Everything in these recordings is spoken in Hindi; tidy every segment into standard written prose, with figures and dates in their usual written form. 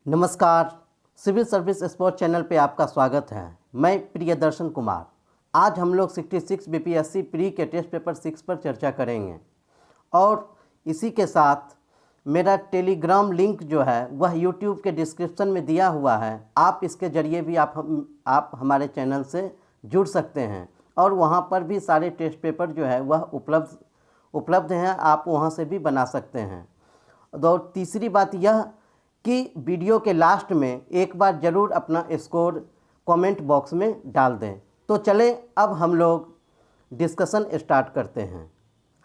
नमस्कार, सिविल सर्विस स्पोर्ट चैनल पे आपका स्वागत है। मैं प्रियदर्शन कुमार। आज हम लोग 66 बीपीएससी प्री के टेस्ट पेपर 6 पर चर्चा करेंगे और इसी के साथ मेरा टेलीग्राम लिंक जो है वह यूट्यूब के डिस्क्रिप्शन में दिया हुआ है। आप इसके ज़रिए भी आप हमारे चैनल से जुड़ सकते हैं और वहाँ पर भी सारे टेस्ट पेपर जो है वह उपलब्ध हैं। आप वहाँ से भी बना सकते हैं। और तीसरी बात यह कि वीडियो के लास्ट में एक बार ज़रूर अपना स्कोर कमेंट बॉक्स में डाल दें। तो चलें अब हम लोग डिस्कशन स्टार्ट करते हैं।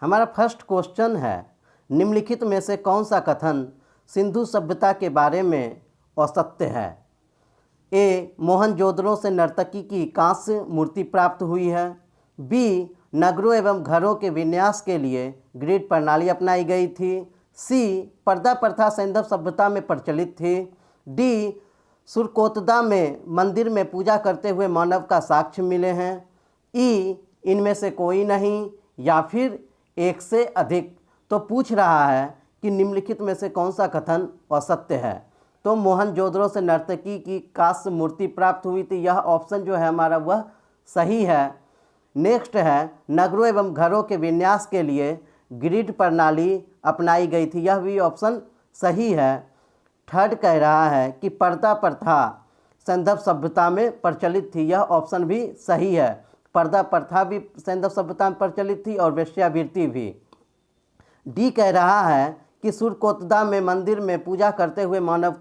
हमारा फर्स्ट क्वेश्चन है, निम्नलिखित में से कौन सा कथन सिंधु सभ्यता के बारे में असत्य है? ए, मोहनजोदड़ो से नर्तकी की कांस्य मूर्ति प्राप्त हुई है। बी, नगरों एवं घरों के विन्यास के लिए ग्रिड प्रणाली अपनाई गई थी। सी, पर्दा प्रथा सैंधव सभ्यता में प्रचलित थी। डी, सुरकोतदा में मंदिर में पूजा करते हुए मानव का साक्ष्य मिले हैं। ई, इनमें से कोई नहीं या फिर एक से अधिक। तो पूछ रहा है कि निम्नलिखित में से कौन सा कथन असत्य है। तो मोहनजोदड़ो से नर्तकी की कांस्य मूर्ति प्राप्त हुई थी, यह ऑप्शन जो है हमारा वह सही है। नेक्स्ट है, नगरों एवं घरों के विन्यास के लिए ग्रिड प्रणाली अपनाई गई थी, यह भी ऑप्शन सही है। थर्ड कह रहा है कि पर्दा प्रथा सैंधव सभ्यता में प्रचलित थी, यह ऑप्शन भी सही है। पर्दा प्रथा भी सैंधव सभ्यता में प्रचलित थी और वेश्यावृत्ति भी। डी कह रहा है कि सुरकोतदा में मंदिर में पूजा करते हुए मानव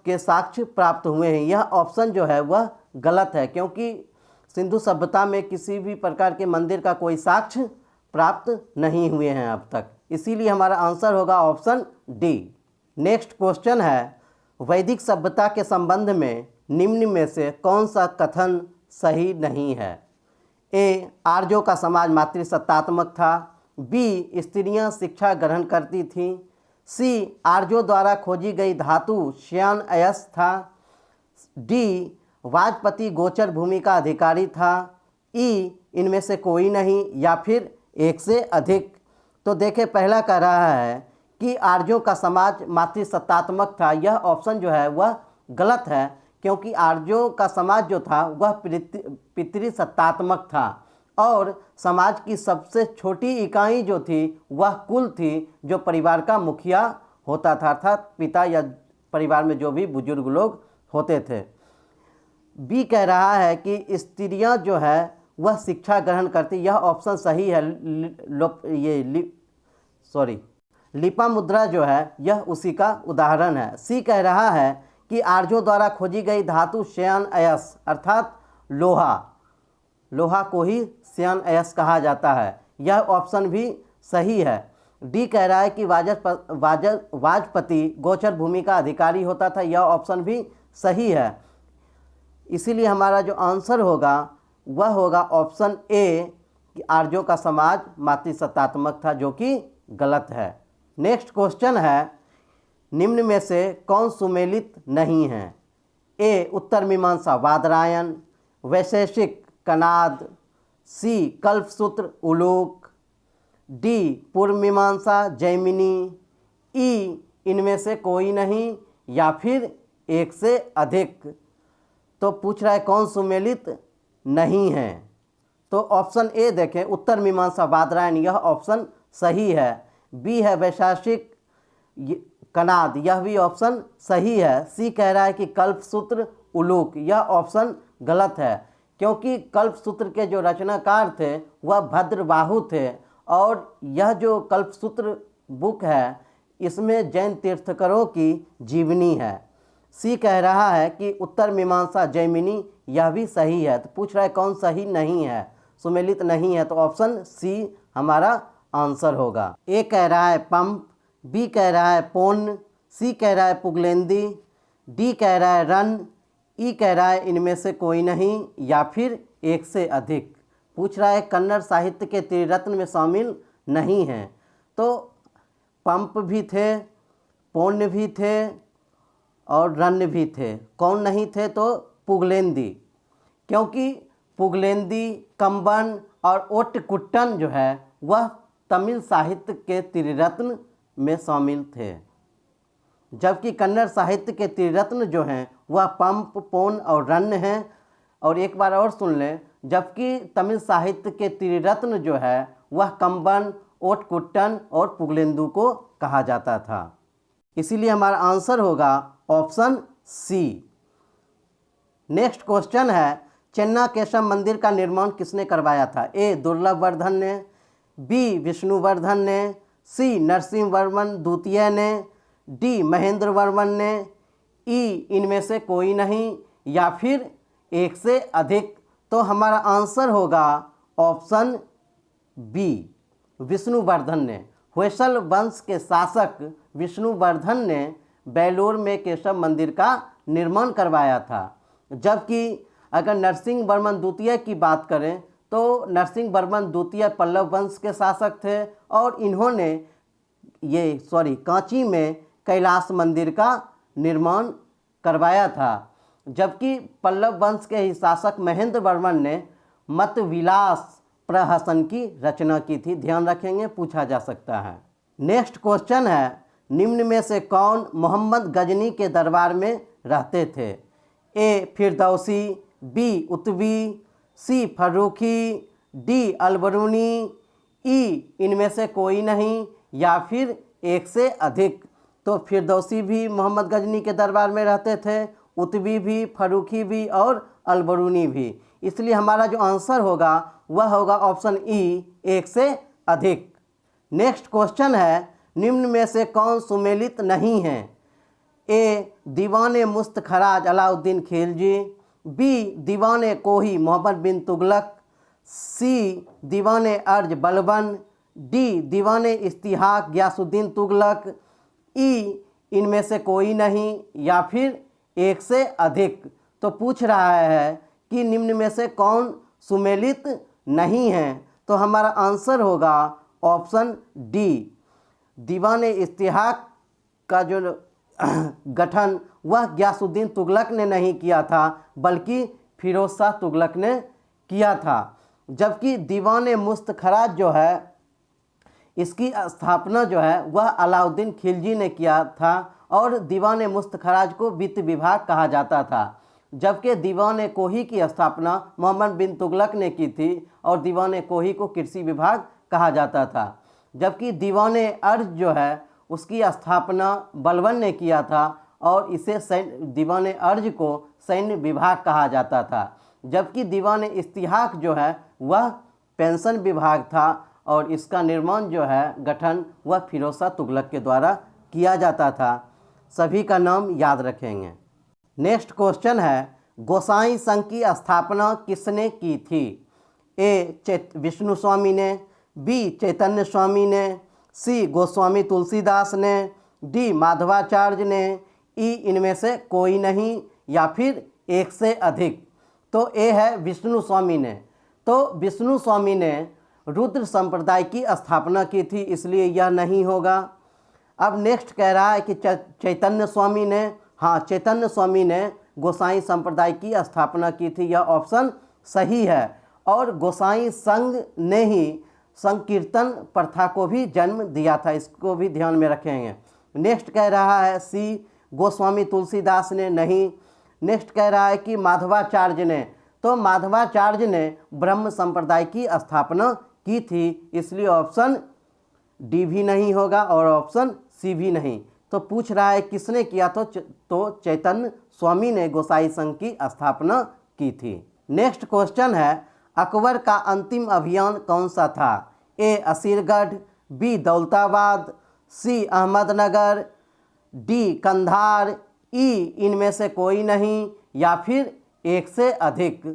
के साक्ष्य प्राप्त हुए हैं, यह ऑप्शन जो है वह गलत है, क्योंकि सिंधु सभ्यता में किसी भी प्रकार के मंदिर का कोई साक्ष्य प्राप्त नहीं हुए हैं अब तक। इसीलिए हमारा आंसर होगा ऑप्शन डी। नेक्स्ट क्वेश्चन है, वैदिक सभ्यता के संबंध में निम्न में से कौन सा कथन सही नहीं है? ए, आर्यों का समाज मातृसत्तात्मक था। बी, स्त्रियां शिक्षा ग्रहण करती थीं। सी, आर्यों द्वारा खोजी गई धातु श्यान अयस्क था। डी, वाजपति गोचर भूमि का अधिकारी था। ई, इनमें से कोई नहीं या फिर एक से अधिक। तो देखें, पहला कह रहा है कि आर्यों का समाज मातृसत्तात्मक था, यह ऑप्शन जो है वह गलत है, क्योंकि आर्यों का समाज जो था वह पितृसत्तात्मक था और समाज की सबसे छोटी इकाई जो थी वह कुल थी, जो परिवार का मुखिया होता था, अर्थात पिता या परिवार में जो भी बुजुर्ग लोग होते थे। बी कह रहा है कि स्त्रियां जो है वह शिक्षा ग्रहण करती, यह ऑप्शन सही है। लोपामुद्रा जो है यह उसी का उदाहरण है। सी कह रहा है कि आर्यों द्वारा खोजी गई धातु श्यान अयस्क, अर्थात लोहा को ही श्यान अयस्क कहा जाता है, यह ऑप्शन भी सही है। डी कह रहा है कि वाजपति गोचर भूमि का अधिकारी होता था, यह ऑप्शन भी सही है। इसीलिए हमारा जो आंसर होगा वह होगा ऑप्शन ए कि आर्यों का समाज मातृसत्तात्मक था, जो कि गलत है। नेक्स्ट क्वेश्चन है, निम्न में से कौन सुमेलित नहीं है? ए, उत्तर मीमांसा बादरायण। वैशेषिक कनाद। सी, कल्पसूत्र उलूक। डी, पूर्व मीमांसा जैमिनी। ई, इनमें से कोई नहीं या फिर एक से अधिक। तो पूछ रहा है कौन सुमेलित नहीं है। तो ऑप्शन ए देखें, उत्तर मीमांसा बादरायण, यह ऑप्शन सही है। बी है वैशेषिक कनाद, यह भी ऑप्शन सही है। सी कह रहा है कि कल्पसूत्र उलूक, यह ऑप्शन गलत है, क्योंकि कल्पसूत्र के जो रचनाकार थे वह भद्रबाहु थे और यह जो कल्पसूत्र बुक है इसमें जैन तीर्थंकरों की जीवनी है। सी कह रहा है कि उत्तर मीमांसा जैमिनी, यह भी सही है। तो पूछ रहा है कौन सही नहीं है, सुमेलित नहीं है, तो ऑप्शन सी हमारा आंसर होगा। ए कह रहा है पंप। बी कह रहा है पौन। सी कह रहा है पुगलेंदी। डी कह रहा है रन। ई कह रहा है इनमें से कोई नहीं या फिर एक से अधिक। पूछ रहा है कन्नड़ साहित्य के त्रिरत्न में शामिल नहीं हैं। तो पंप भी थे, पौन भी थे और रन भी थे। कौन नहीं थे? तो पुगलेंदी, क्योंकि पुगलेंदी, कंबन और ओट्टकुट्टन जो है वह तमिल साहित्य के त्रिरत्न में शामिल थे। जबकि कन्नड़ साहित्य के त्रिरत्न जो हैं वह पंप, पोन और रन्न हैं। और एक बार और सुन लें, जबकि तमिल साहित्य के त्रिरत्न जो है वह कंबन, ओटकुट्टन और पुगलेंदु को कहा जाता था। इसीलिए हमारा आंसर होगा ऑप्शन सी। नेक्स्ट क्वेश्चन है, चेन्ना केशव मंदिर का निर्माण किसने करवाया था? ए दुर्लभ वर्धन ने, बी विष्णुवर्धन ने, सी नरसिंह वर्मन द्वितीय ने, डी महेंद्र वर्मन ने, ई इनमें से कोई नहीं, या फिर एक से अधिक। तो हमारा आंसर होगा ऑप्शन बी, विष्णुवर्धन ने। होयसल वंश के शासक विष्णुवर्धन ने बेलूर में केशव मंदिर का निर्माण करवाया था। जबकि अगर नरसिंह वर्मन द्वितीय की बात करें तो नरसिंह वर्मन द्वितीय पल्लव वंश के शासक थे और इन्होंने कांची में कैलाश मंदिर का निर्माण करवाया था। जबकि पल्लव वंश के ही शासक महेंद्र वर्मन ने मतविलास प्रहसन की रचना की थी। ध्यान रखेंगे, पूछा जा सकता है। नेक्स्ट क्वेश्चन है, निम्न में से कौन मोहम्मद गजनी के दरबार में रहते थे? ए फिरदौसी, बी उतबी, सी फर्रुखी, डी अलबरूनी, ई इनमें से कोई नहीं, या फिर एक से अधिक। तो फिरदौसी भी मोहम्मद गजनी के दरबार में रहते थे, उतबी भी, फर्रुखी भी और अलबरूनी भी। इसलिए हमारा जो आंसर होगा वह होगा ऑप्शन ई, एक से अधिक। नेक्स्ट क्वेश्चन है, निम्न में से कौन सुमेलित नहीं है? ए दीवाने मुस्तखराज अलाउद्दीन खिलजी, बी दीवाने कोही मोहम्मद बिन तुगलक, सी दीवाने अर्ज बलबन, डी दीवाने इस्तिहाक गयासुद्दीन तुगलक, ई इनमें से कोई नहीं, या फिर एक से अधिक। तो पूछ रहा है कि निम्न में से कौन सुमेलित नहीं है? तो हमारा आंसर होगा ऑप्शन डी, दीवाने इस्तिहाक का जो गठन वह गयासुद्दीन तुगलक ने नहीं किया था बल्कि फिरोज शाह तुगलक ने किया था। जबकि दीवाने मुस्तखराज जो है इसकी स्थापना जो है वह अलाउद्दीन खिलजी ने किया था और दीवाने मुस्तखराज को वित्त विभाग कहा जाता था। जबकि दीवाने कोही की स्थापना मोहम्मद बिन तुगलक ने की थी और दीवाने कोही को कृषि विभाग कहा जाता था। जबकि दीवाने अर्ज जो है उसकी स्थापना बलबन ने किया था और इसे दीवाने अर्ज को सैन्य विभाग कहा जाता था। जबकि दीवाने इस्तिहाक जो है वह पेंशन विभाग था और इसका निर्माण जो है गठन वह फिरोज शाह तुगलक के द्वारा किया जाता था। सभी का नाम याद रखेंगे। नेक्स्ट क्वेश्चन है, गोसाई संघ की स्थापना किसने की थी? ए विष्णु स्वामी ने, बी चैतन्य स्वामी ने, सी गोस्वामी तुलसीदास ने, डी माधवाचार्य ने, ई इनमें से कोई नहीं, या फिर एक से अधिक। तो ए है विष्णु स्वामी ने। तो विष्णु स्वामी ने रुद्र संप्रदाय की स्थापना की थी, इसलिए यह नहीं होगा। अब नेक्स्ट कह रहा है कि चैतन्य स्वामी ने, हाँ चैतन्य स्वामी ने गोसाई संप्रदाय की स्थापना की थी, यह ऑप्शन सही है। और गोसाई संघ ने ही संकीर्तन प्रथा को भी जन्म दिया था, इसको भी ध्यान में रखेंगे। नेक्स्ट कह रहा है सी गोस्वामी तुलसीदास ने, नहीं। नेक्स्ट कह रहा है कि माधवाचार्य ने, तो माधवाचार्य ने ब्रह्म संप्रदाय की स्थापना की थी, इसलिए ऑप्शन डी भी नहीं होगा और ऑप्शन सी भी नहीं। तो पूछ रहा है किसने किया, तो चैतन्य स्वामी ने गोसाई संघ की स्थापना की थी। नेक्स्ट क्वेश्चन है, अकबर का अंतिम अभियान कौन सा था? ए असीरगढ़, बी दौलताबाद, सी अहमदनगर, डी कंधार, ई इनमें से कोई नहीं, या फिर एक से अधिक।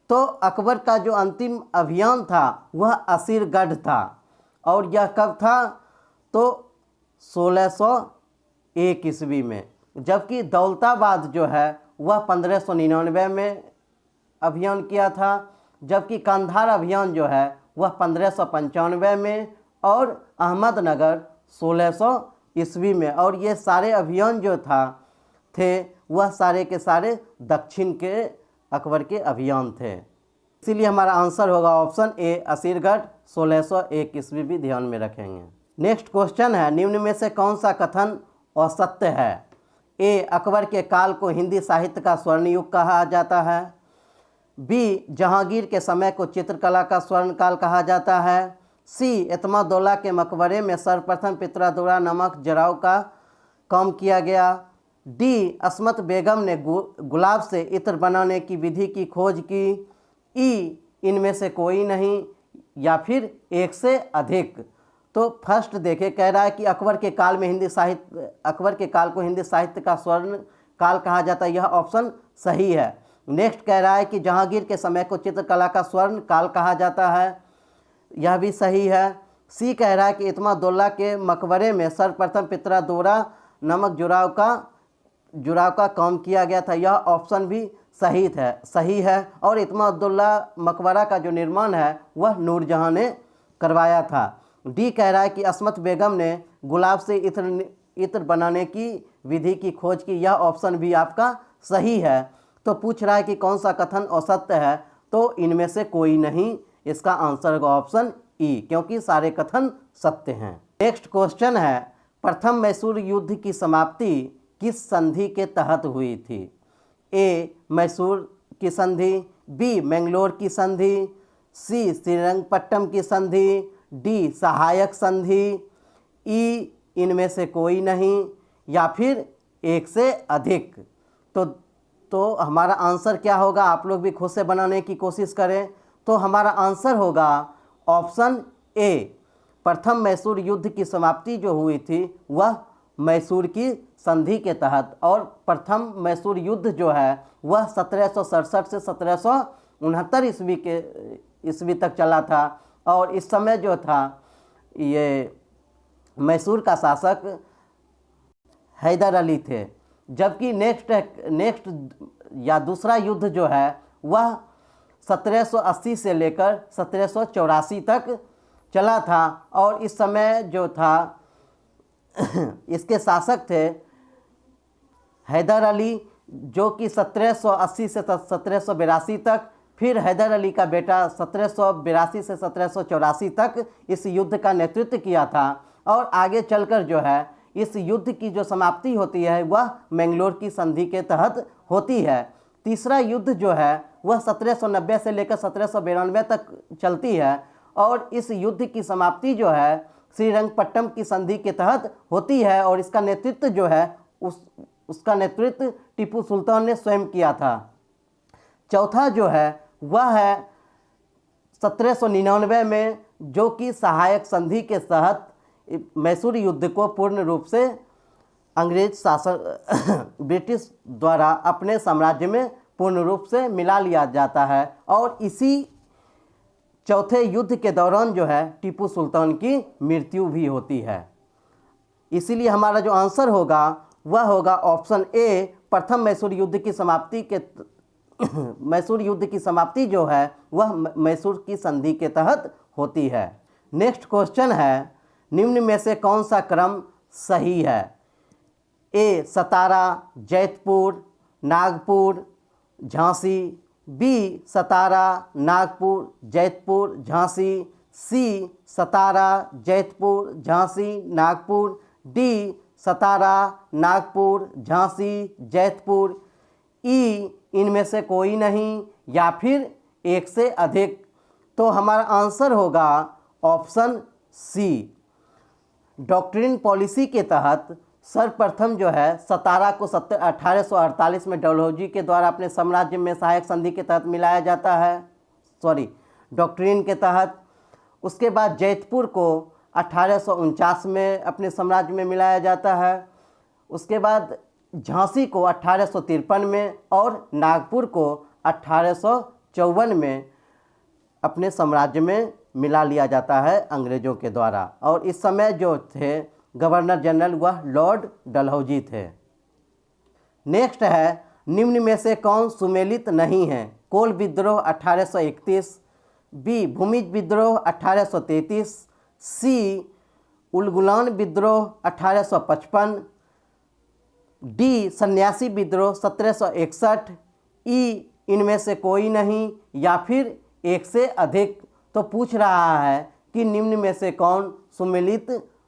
तो अकबर का जो अंतिम अभियान था वह असीरगढ़ था और यह कब था? तो 1601 ईस्वी में। जबकि दौलताबाद जो है वह 1599 में अभियान किया था। जबकि कंधार अभियान जो है वह 1595 में और अहमदनगर 1600 ईस्वी में। और ये सारे अभियान जो थे वह सारे के सारे दक्षिण के अकबर के अभियान थे। इसीलिए हमारा आंसर होगा ऑप्शन ए असीरगढ़ 1601 ईस्वी भी ध्यान में रखेंगे। नेक्स्ट क्वेश्चन है, निम्न में से कौन सा कथन असत्य है? ए अकबर के काल को हिंदी साहित्य का स्वर्ण युग कहा जाता है, बी जहांगीर के समय को चित्रकला का स्वर्ण काल कहा जाता है, सी एतमादौला के मकबरे में सर्वप्रथम पित्रादोरा नमक जराव का काम किया गया, डी अस्मत बेगम ने गुलाब से इत्र बनाने की विधि की खोज की, ई इनमें से कोई नहीं या फिर एक से अधिक। तो फर्स्ट देखे, कह रहा है कि अकबर के काल को हिंदी साहित्य का स्वर्ण काल कहा जाता है, यह ऑप्शन सही है। नेक्स्ट कह रहा है कि जहांगीर के समय को चित्रकला का स्वर्ण काल कहा जाता है, यह भी सही है। सी कह रहा है कि इतमादौला के मकबरे में सर्वप्रथम पित्रादोरा नमक जुराव का काम किया गया था, यह ऑप्शन भी सही है। और इतमादौला मकबरा का जो निर्माण है वह नूरजहां ने करवाया था। डी कह रहा है कि अस्मत बेगम ने गुलाब से इत्र बनाने की विधि की खोज की, यह ऑप्शन भी आपका सही है। तो पूछ रहा है कि कौन सा कथन असत्य है, तो इनमें से कोई नहीं, इसका आंसर होगा ऑप्शन ई, क्योंकि सारे कथन सत्य हैं। नेक्स्ट क्वेश्चन है, प्रथम मैसूर युद्ध की समाप्ति किस संधि के तहत हुई थी? ए मैसूर की संधि, बी मैंगलोर की संधि, सी श्रीरंगपट्टम की संधि, डी सहायक संधि, ई इनमें से कोई नहीं या फिर एक से अधिक। तो हमारा आंसर क्या होगा, आप लोग भी खुद से बनाने की कोशिश करें। तो हमारा आंसर होगा ऑप्शन ए, प्रथम मैसूर युद्ध की समाप्ति जो हुई थी वह मैसूर की संधि के तहत, और प्रथम मैसूर युद्ध जो है वह 1767 से 1769 ईस्वी तक चला था। और इस समय जो था ये मैसूर का शासक हैदर अली थे, जबकि नेक्स्ट या दूसरा युद्ध जो है वह 1780 से लेकर 1784 तक चला था। और इस समय जो था इसके शासक थे हैदर अली, जो कि 1780 से 1782 तक, फिर हैदर अली का बेटा 1782 से 1784 तक इस युद्ध का नेतृत्व किया था। और आगे चलकर जो है इस युद्ध की जो समाप्ति होती है वह मैंगलोर की संधि के तहत होती है। तीसरा युद्ध जो है वह 1790 से लेकर 1792 तक चलती है, और इस युद्ध की समाप्ति जो है श्रीरंगपट्टम की संधि के तहत होती है, और इसका नेतृत्व जो है उसका नेतृत्व टीपू सुल्तान ने स्वयं किया था। चौथा जो है वह है 1799 में, जो कि सहायक संधि के तहत मैसूर युद्ध को पूर्ण रूप से अंग्रेज शासन ब्रिटिश द्वारा अपने साम्राज्य में पूर्ण रूप से मिला लिया जाता है। और इसी चौथे युद्ध के दौरान जो है टीपू सुल्तान की मृत्यु भी होती है। इसीलिए हमारा जो आंसर होगा वह होगा ऑप्शन ए, प्रथम मैसूर युद्ध की समाप्ति जो है वह मैसूर की संधि के तहत होती है। नेक्स्ट क्वेश्चन है, निम्न में से कौन सा क्रम सही है? ए सतारा, जैतपुर, नागपुर, झांसी, बी सतारा, नागपुर, जैतपुर, झांसी, सी सतारा, जैतपुर, झांसी, नागपुर, डी सतारा, नागपुर, झांसी, जैतपुर, ई इनमें से कोई नहीं या फिर एक से अधिक। तो हमारा आंसर होगा ऑप्शन सी। डॉक्ट्रिन पॉलिसी के तहत सर्वप्रथम जो है सतारा को 1848 में डलहौजी के द्वारा अपने साम्राज्य में सहायक संधि के तहत मिलाया जाता है, डॉक्ट्रिन के तहत। उसके बाद जैतपुर को 1849 में अपने साम्राज्य में मिलाया जाता है। उसके बाद झांसी को 1853 में और नागपुर को 1854 में अपने साम्राज्य में मिला लिया जाता है अंग्रेज़ों के द्वारा। और इस समय जो थे गवर्नर जनरल वह लॉर्ड डलहौजी थे। नेक्स्ट है, निम्न में से कौन सुमेलित नहीं है? कोल विद्रोह 1831, बी भूमिज विद्रोह 1833, सी उलगुलान विद्रोह 1855, डी सन्यासी विद्रोह 1761, ई इनमें से कोई नहीं या फिर एक से अधिक। तो पूछ रहा है कि निम्न में से कौन सुमेलित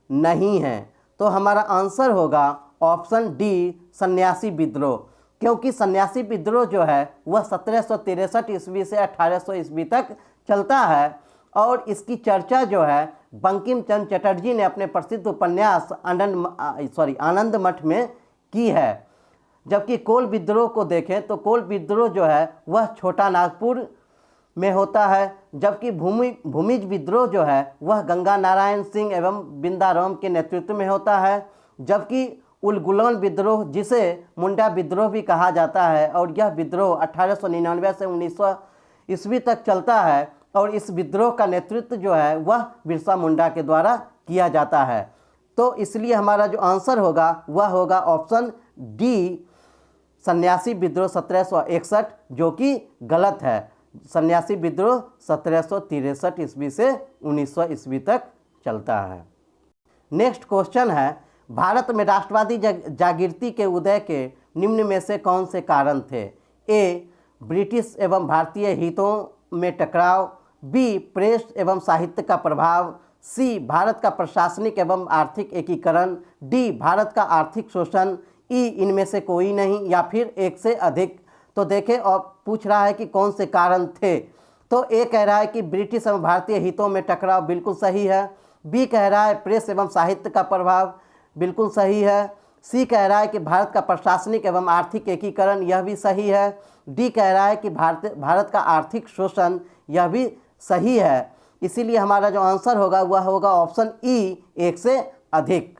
नहीं है। तो हमारा आंसर होगा ऑप्शन डी सन्यासी विद्रोह, क्योंकि सन्यासी विद्रोह जो है वह 1763 ईस्वी से 1800 ईस्वी तक चलता है और इसकी चर्चा जो है बंकिम चंद्र चटर्जी ने अपने प्रसिद्ध उपन्यास आनंद मठ में की है। जबकि कोल विद्रोह को देखें तो कोल विद्रोह जो है वह छोटा नागपुर में होता है, जबकि भूमिज विद्रोह जो है वह गंगा नारायण सिंह एवं बिंदाराम के नेतृत्व में होता है। जबकि उलगुलान विद्रोह, जिसे मुंडा विद्रोह भी कहा जाता है, और यह विद्रोह 1899 से 1900 ईस्वी तक चलता है और इस विद्रोह का नेतृत्व जो है वह बिरसा मुंडा के द्वारा किया जाता है। तो इसलिए हमारा जो आंसर होगा वह होगा ऑप्शन डी सन्यासी विद्रोह 1761, जो कि गलत है। सन्यासी विद्रोह 1763 ईस्वी से 1900 ईस्वी तक चलता है। नेक्स्ट क्वेश्चन है, भारत में राष्ट्रवादी जागृति के उदय के निम्न में से कौन से कारण थे? ए, ब्रिटिश एवं भारतीय हितों में टकराव, बी, प्रेस एवं साहित्य का प्रभाव, सी, भारत का प्रशासनिक एवं आर्थिक एकीकरण, डी, भारत का आर्थिक शोषण, ई, इनमें से कोई नहीं या फिर एक से अधिक। तो देखें, और पूछ रहा है कि कौन से कारण थे। तो ए कह रहा है कि ब्रिटिश एवं भारतीय हितों में टकराव, बिल्कुल सही है। बी कह रहा है प्रेस एवं साहित्य का प्रभाव, बिल्कुल सही है। सी कह रहा है कि भारत का प्रशासनिक एवं आर्थिक एकीकरण, यह भी सही है। डी कह रहा है कि भारत का आर्थिक शोषण, यह भी सही है। इसीलिए हमारा जो आंसर होगा वह होगा ऑप्शन ई, एक से अधिक।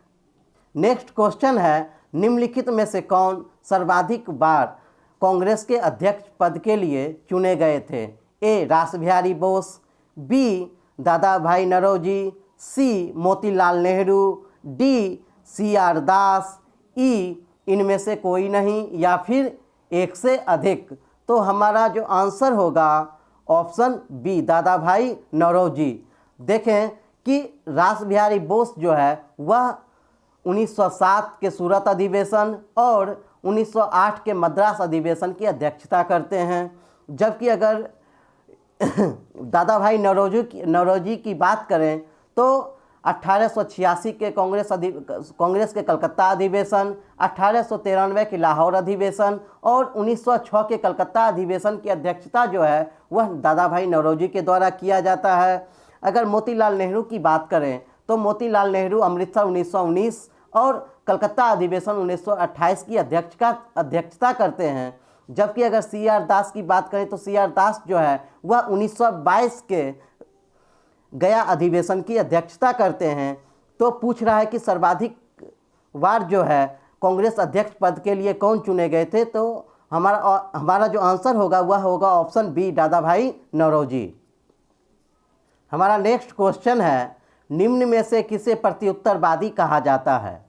नेक्स्ट क्वेश्चन है, निम्नलिखित में से कौन सर्वाधिक बार कांग्रेस के अध्यक्ष पद के लिए चुने गए थे? ए, रासबिहारी बोस, बी, दादा भाई नौरोजी, सी, मोतीलाल नेहरू, डी, CR दास, ई, इनमें से कोई नहीं या फिर एक से अधिक। तो हमारा जो आंसर होगा ऑप्शन बी, दादा भाई नौरोजी। देखें कि रासबिहारी बोस जो है वह 1907 के सूरत अधिवेशन और 1908 के मद्रास अधिवेशन की अध्यक्षता करते हैं। जबकि अगर दादा भाई नौरोजी की बात करें तो 1886 के कांग्रेस के कलकत्ता अधिवेशन, 1893 के लाहौर अधिवेशन और 1906 के कलकत्ता अधिवेशन की अध्यक्षता जो है वह दादा भाई नौरोजी के द्वारा किया जाता है। अगर मोतीलाल नेहरू की बात करें तो मोतीलाल नेहरू अमृतसर 1919 और कलकत्ता अधिवेशन 1928 की अध्यक्षता करते हैं। जबकि अगर CR दास की बात करें तो CR दास जो है वह 1922 के गया अधिवेशन की अध्यक्षता करते हैं। तो पूछ रहा है कि सर्वाधिक बार जो है कांग्रेस अध्यक्ष पद के लिए कौन चुने गए थे? तो हमारा जो आंसर होगा वह होगा ऑप्शन बी, दादा भाई नौरोजी। हमारा नेक्स्ट क्वेश्चन है, निम्न में से किसे प्रत्युत्तरवादी कहा जाता है?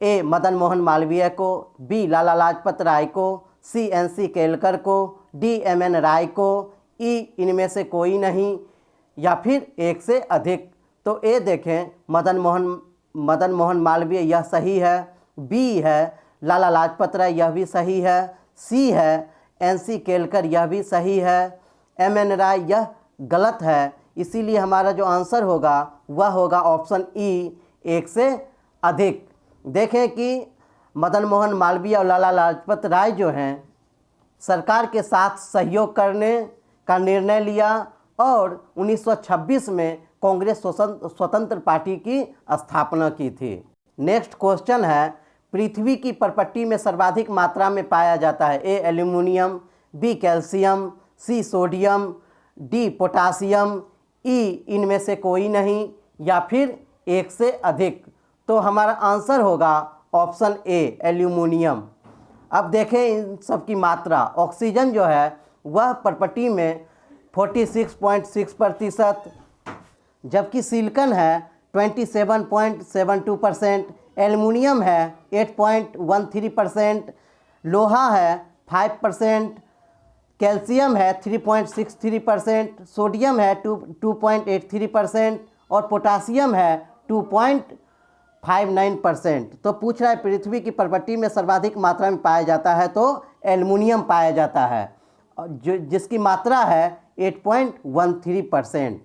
ए, मदन मोहन मालवीय को, बी, लाला लाजपत राय को, सी, NC केलकर को, डी, MN राय को, ई, इनमें से कोई नहीं या फिर एक से अधिक। तो ए देखें, मदन मोहन मालवीय, यह सही है। बी है लाला लाजपत राय, यह भी सही है। सी है NC केलकर, यह भी सही है। MN राय, यह गलत है। इसीलिए हमारा जो आंसर होगा वह होगा ऑप्शन ई, एक से अधिक। देखें कि मदन मोहन मालवीय और लाला लाजपत राय जो हैं सरकार के साथ सहयोग करने का निर्णय लिया और 1926 में कांग्रेस स्वतंत्र पार्टी की स्थापना की थी। नेक्स्ट क्वेश्चन है, पृथ्वी की परपट्टी में सर्वाधिक मात्रा में पाया जाता है? ए, एल्यूमिनियम, बी, कैल्शियम, सी, सोडियम, डी, पोटासियम, ई, इनमें से कोई नहीं या फिर एक से अधिक। तो हमारा आंसर होगा ऑप्शन ए, एल्यूमिनियम। अब देखें इन सब की मात्रा। ऑक्सीजन जो है वह परपट्टी में 46.6%, जबकि सिलिकॉन है 27.72%, एल्युमिनियम है 8.13%, लोहा है 5%, कैल्शियम है 3.63%, सोडियम है 2.83% और पोटासियम है 2.59%। तो पूछ रहा है पृथ्वी की परपट्टी में सर्वाधिक मात्रा में पाया जाता है, तो एल्युमिनियम पाया जाता है जिसकी मात्रा है 8.13%।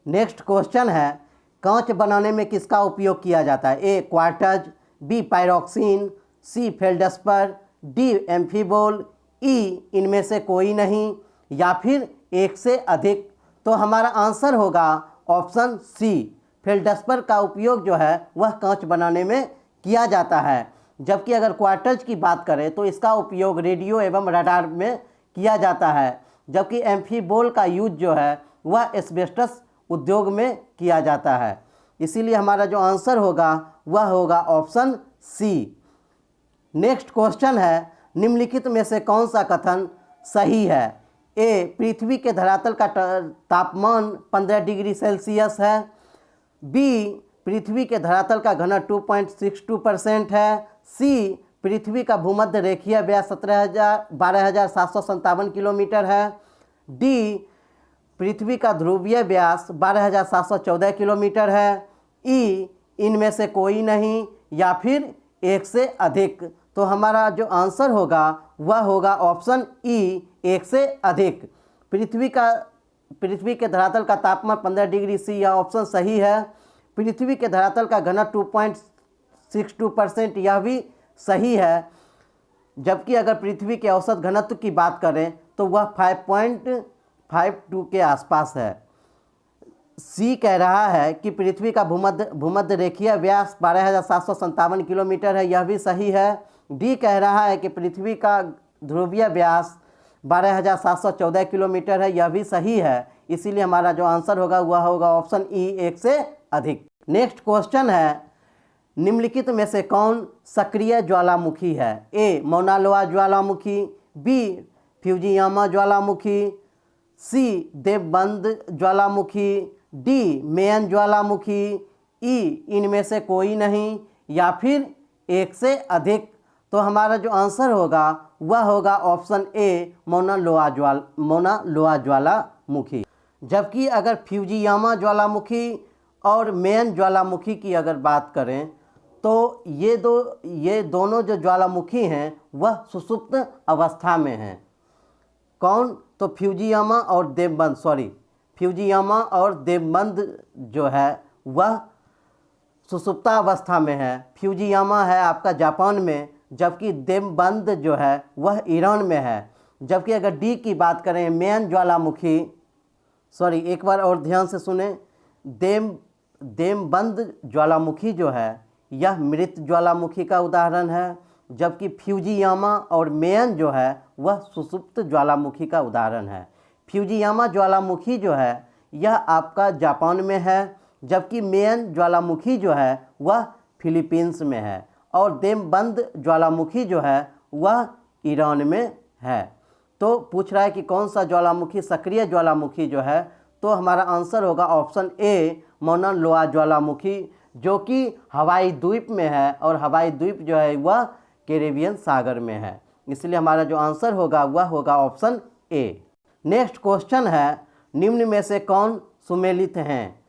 नेक्स्ट क्वेश्चन है, कांच बनाने में किसका उपयोग किया जाता है? ए, क्वार्ट्ज, बी पायरोक्सिन, सी फेल्डस्पर, डी एम्फीबोल, ई इनमें से कोई नहीं, या फिर एक से अधिक। तो हमारा आंसर होगा ऑप्शन सी, फेल्डस्पर का उपयोग जो है वह कांच बनाने में किया जाता है। जबकि अगर क्वार्टज की बात करें तो इसका उपयोग रेडियो एवं रडार में किया जाता है। जबकि एम्फीबोल का यूज जो है वह एस्बेस्टस उद्योग में किया जाता है। इसीलिए हमारा जो आंसर होगा वह होगा ऑप्शन सी। नेक्स्ट क्वेश्चन है, निम्नलिखित में से कौन सा कथन सही है? ए, पृथ्वी के धरातल का तापमान 15 डिग्री सेल्सियस है। बी, पृथ्वी के धरातल का घनत्व 2.62% है। सी, पृथ्वी का भूमध्य रेखीय व्यास 12,757 किलोमीटर है। डी, पृथ्वी का ध्रुवीय व्यास 12,714 किलोमीटर है। ई, इनमें से कोई नहीं, या फिर एक से अधिक। तो हमारा जो आंसर होगा वह होगा ऑप्शन ई, एक से अधिक। पृथ्वी के धरातल का तापमान 15 डिग्री सी, यह ऑप्शन सही है। पृथ्वी के धरातल का घनत्व 2.62%, यह भी सही है। जबकि अगर पृथ्वी के औसत घनत्व की बात करें तो वह 5.52 के आसपास है। सी कह रहा है कि पृथ्वी का भूमध्य रेखीय व्यास 12,757 किलोमीटर है, यह भी सही है। डी कह रहा है कि पृथ्वी का ध्रुवीय व्यास 12,714 किलोमीटर है, यह भी सही है। इसीलिए हमारा जो आंसर होगा वह होगा ऑप्शन ई, एक से अधिक। नेक्स्ट क्वेश्चन है, निम्नलिखित में से कौन सक्रिय ज्वालामुखी है? ए, मौना लोआ ज्वालामुखी, बी, फ्यूजियामा ज्वालामुखी, सी, देवबंद ज्वालामुखी, डी, मेयन ज्वालामुखी, ई, इनमें से कोई नहीं, या फिर एक से अधिक। तो हमारा जो आंसर होगा वह होगा ऑप्शन ए, मौना लोआ ज्वालामुखी। जबकि अगर फ्यूजियामा ज्वालामुखी और मेयन ज्वालामुखी की अगर बात करें तो ये दोनों जो ज्वालामुखी हैं वह सुषुप्त अवस्था में हैं। कौन? तो फ्यूजियामा और देवबंद जो है वह सुषुप्तावस्था में है। फ्यूजियामा है आपका जापान में, जबकि देवबंद जो है वह ईरान में है। जबकि अगर डी की बात करें, मेयन ज्वालामुखी, एक बार और ध्यान से सुने, देवबंद ज्वालामुखी जो है यह मृत ज्वालामुखी का उदाहरण है। जबकि फ्यूजियामा और मेयन जो है वह सुषुप्त ज्वालामुखी का उदाहरण है। फ्यूजियामा ज्वालामुखी जो है यह आपका जापान में है, जबकि मेयन ज्वालामुखी जो है वह फिलीपींस में है, और देवबंद ज्वालामुखी जो है वह ईरान में है। तो पूछ रहा है कि कौन सा ज्वालामुखी सक्रिय ज्वालामुखी जो है, तो हमारा आंसर होगा ऑप्शन ए, मौना लोआ ज्वालामुखी, जो कि हवाई द्वीप में है, और हवाई द्वीप जो है वह कैरेबियन सागर में है। इसलिए हमारा जो आंसर होगा वह होगा ऑप्शन ए। नेक्स्ट क्वेश्चन है, निम्न में से कौन सुमेलित हैं?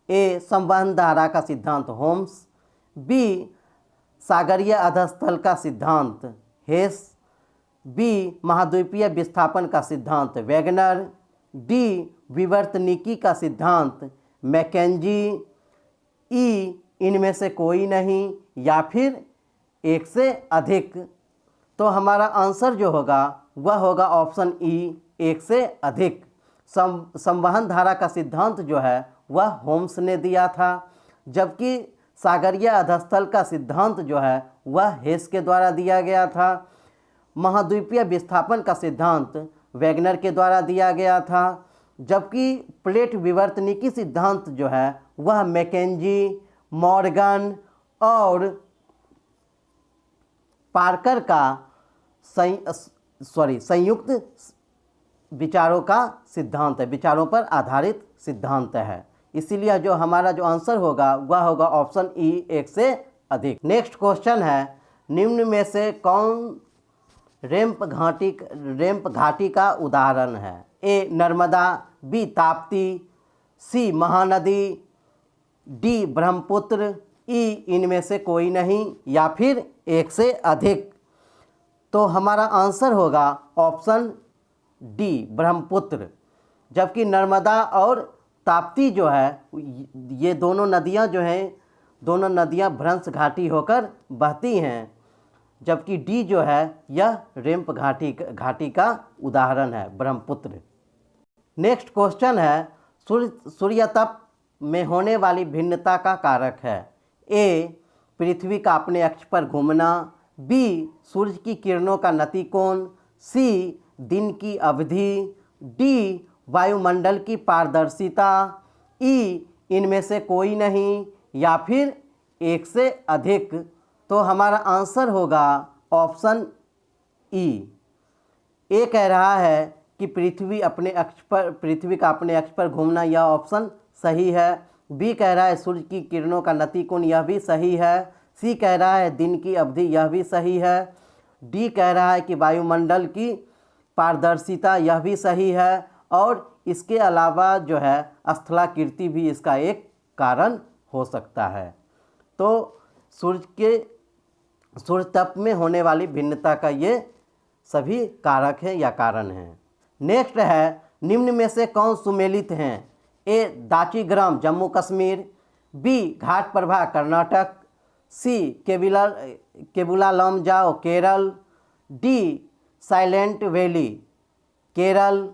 ए, संवहन धारा का सिद्धांत होम्स, बी, सागरीय अधस्थल का सिद्धांत हेस, बी, महाद्वीपीय विस्थापन का सिद्धांत वैगनर, डी, विवर्तनिकी का सिद्धांत मैकेंजी, ई, इनमें से कोई नहीं, या फिर एक से अधिक। तो हमारा आंसर जो होगा वह होगा ऑप्शन ई, एक से अधिक। संवहन धारा का सिद्धांत जो है वह होम्स ने दिया था, जबकि सागरीय अधस्थल का सिद्धांत जो है वह हेस के द्वारा दिया गया था। महाद्वीपीय विस्थापन का सिद्धांत वैगनर के द्वारा दिया गया था, जबकि प्लेट विवर्तनिकी सिद्धांत जो है वह मैकेंजी, मॉर्गन और पार्कर का संयुक्त विचारों का सिद्धांत है, विचारों पर आधारित सिद्धांत है। इसीलिए जो हमारा जो आंसर होगा वह होगा ऑप्शन ई, एक से अधिक। नेक्स्ट क्वेश्चन है, निम्न में से कौन रेम्प घाटी का उदाहरण है? ए, नर्मदा, बी, ताप्ती, सी, महानदी, डी, ब्रह्मपुत्र, ई, इनमें से कोई नहीं, या फिर एक से अधिक। तो हमारा आंसर होगा ऑप्शन डी, ब्रह्मपुत्र। जबकि नर्मदा और ताप्ती जो है ये दोनों नदियां जो हैं दोनों नदियां भ्रंश घाटी होकर बहती हैं, जबकि डी जो है यह रेम्प घाटी का उदाहरण है, ब्रह्मपुत्र। नेक्स्ट क्वेश्चन है, सूर्यतप में होने वाली भिन्नता का कारक है। ए, पृथ्वी का अपने अक्ष पर घूमना, बी, सूर्य की किरणों का नतिकोण, सी, दिन की अवधि, डी, वायुमंडल की पारदर्शिता, ई, इनमें से कोई नहीं, या फिर एक से अधिक। तो हमारा आंसर होगा ऑप्शन ई। ए कह रहा है कि पृथ्वी का अपने अक्ष पर घूमना, यह ऑप्शन सही है। बी कह रहा है सूर्य की किरणों का नतिकोण, यह भी सही है। सी कह रहा है दिन की अवधि, यह भी सही है। डी कह रहा है कि वायुमंडल की पारदर्शिता, यह भी सही है। और इसके अलावा जो है स्थलाकृति भी इसका एक कारण हो सकता है। तो सूर्य तप में होने वाली भिन्नता का ये सभी कारक हैं या कारण हैं। नेक्स्ट है, निम्न में से कौन सुमेलित हैं? A, Dachigam Jammu Kashmir, B, Ghataprabha Karnataka, C, Keibul Lamjao Kerala, D, silent valley Kerala,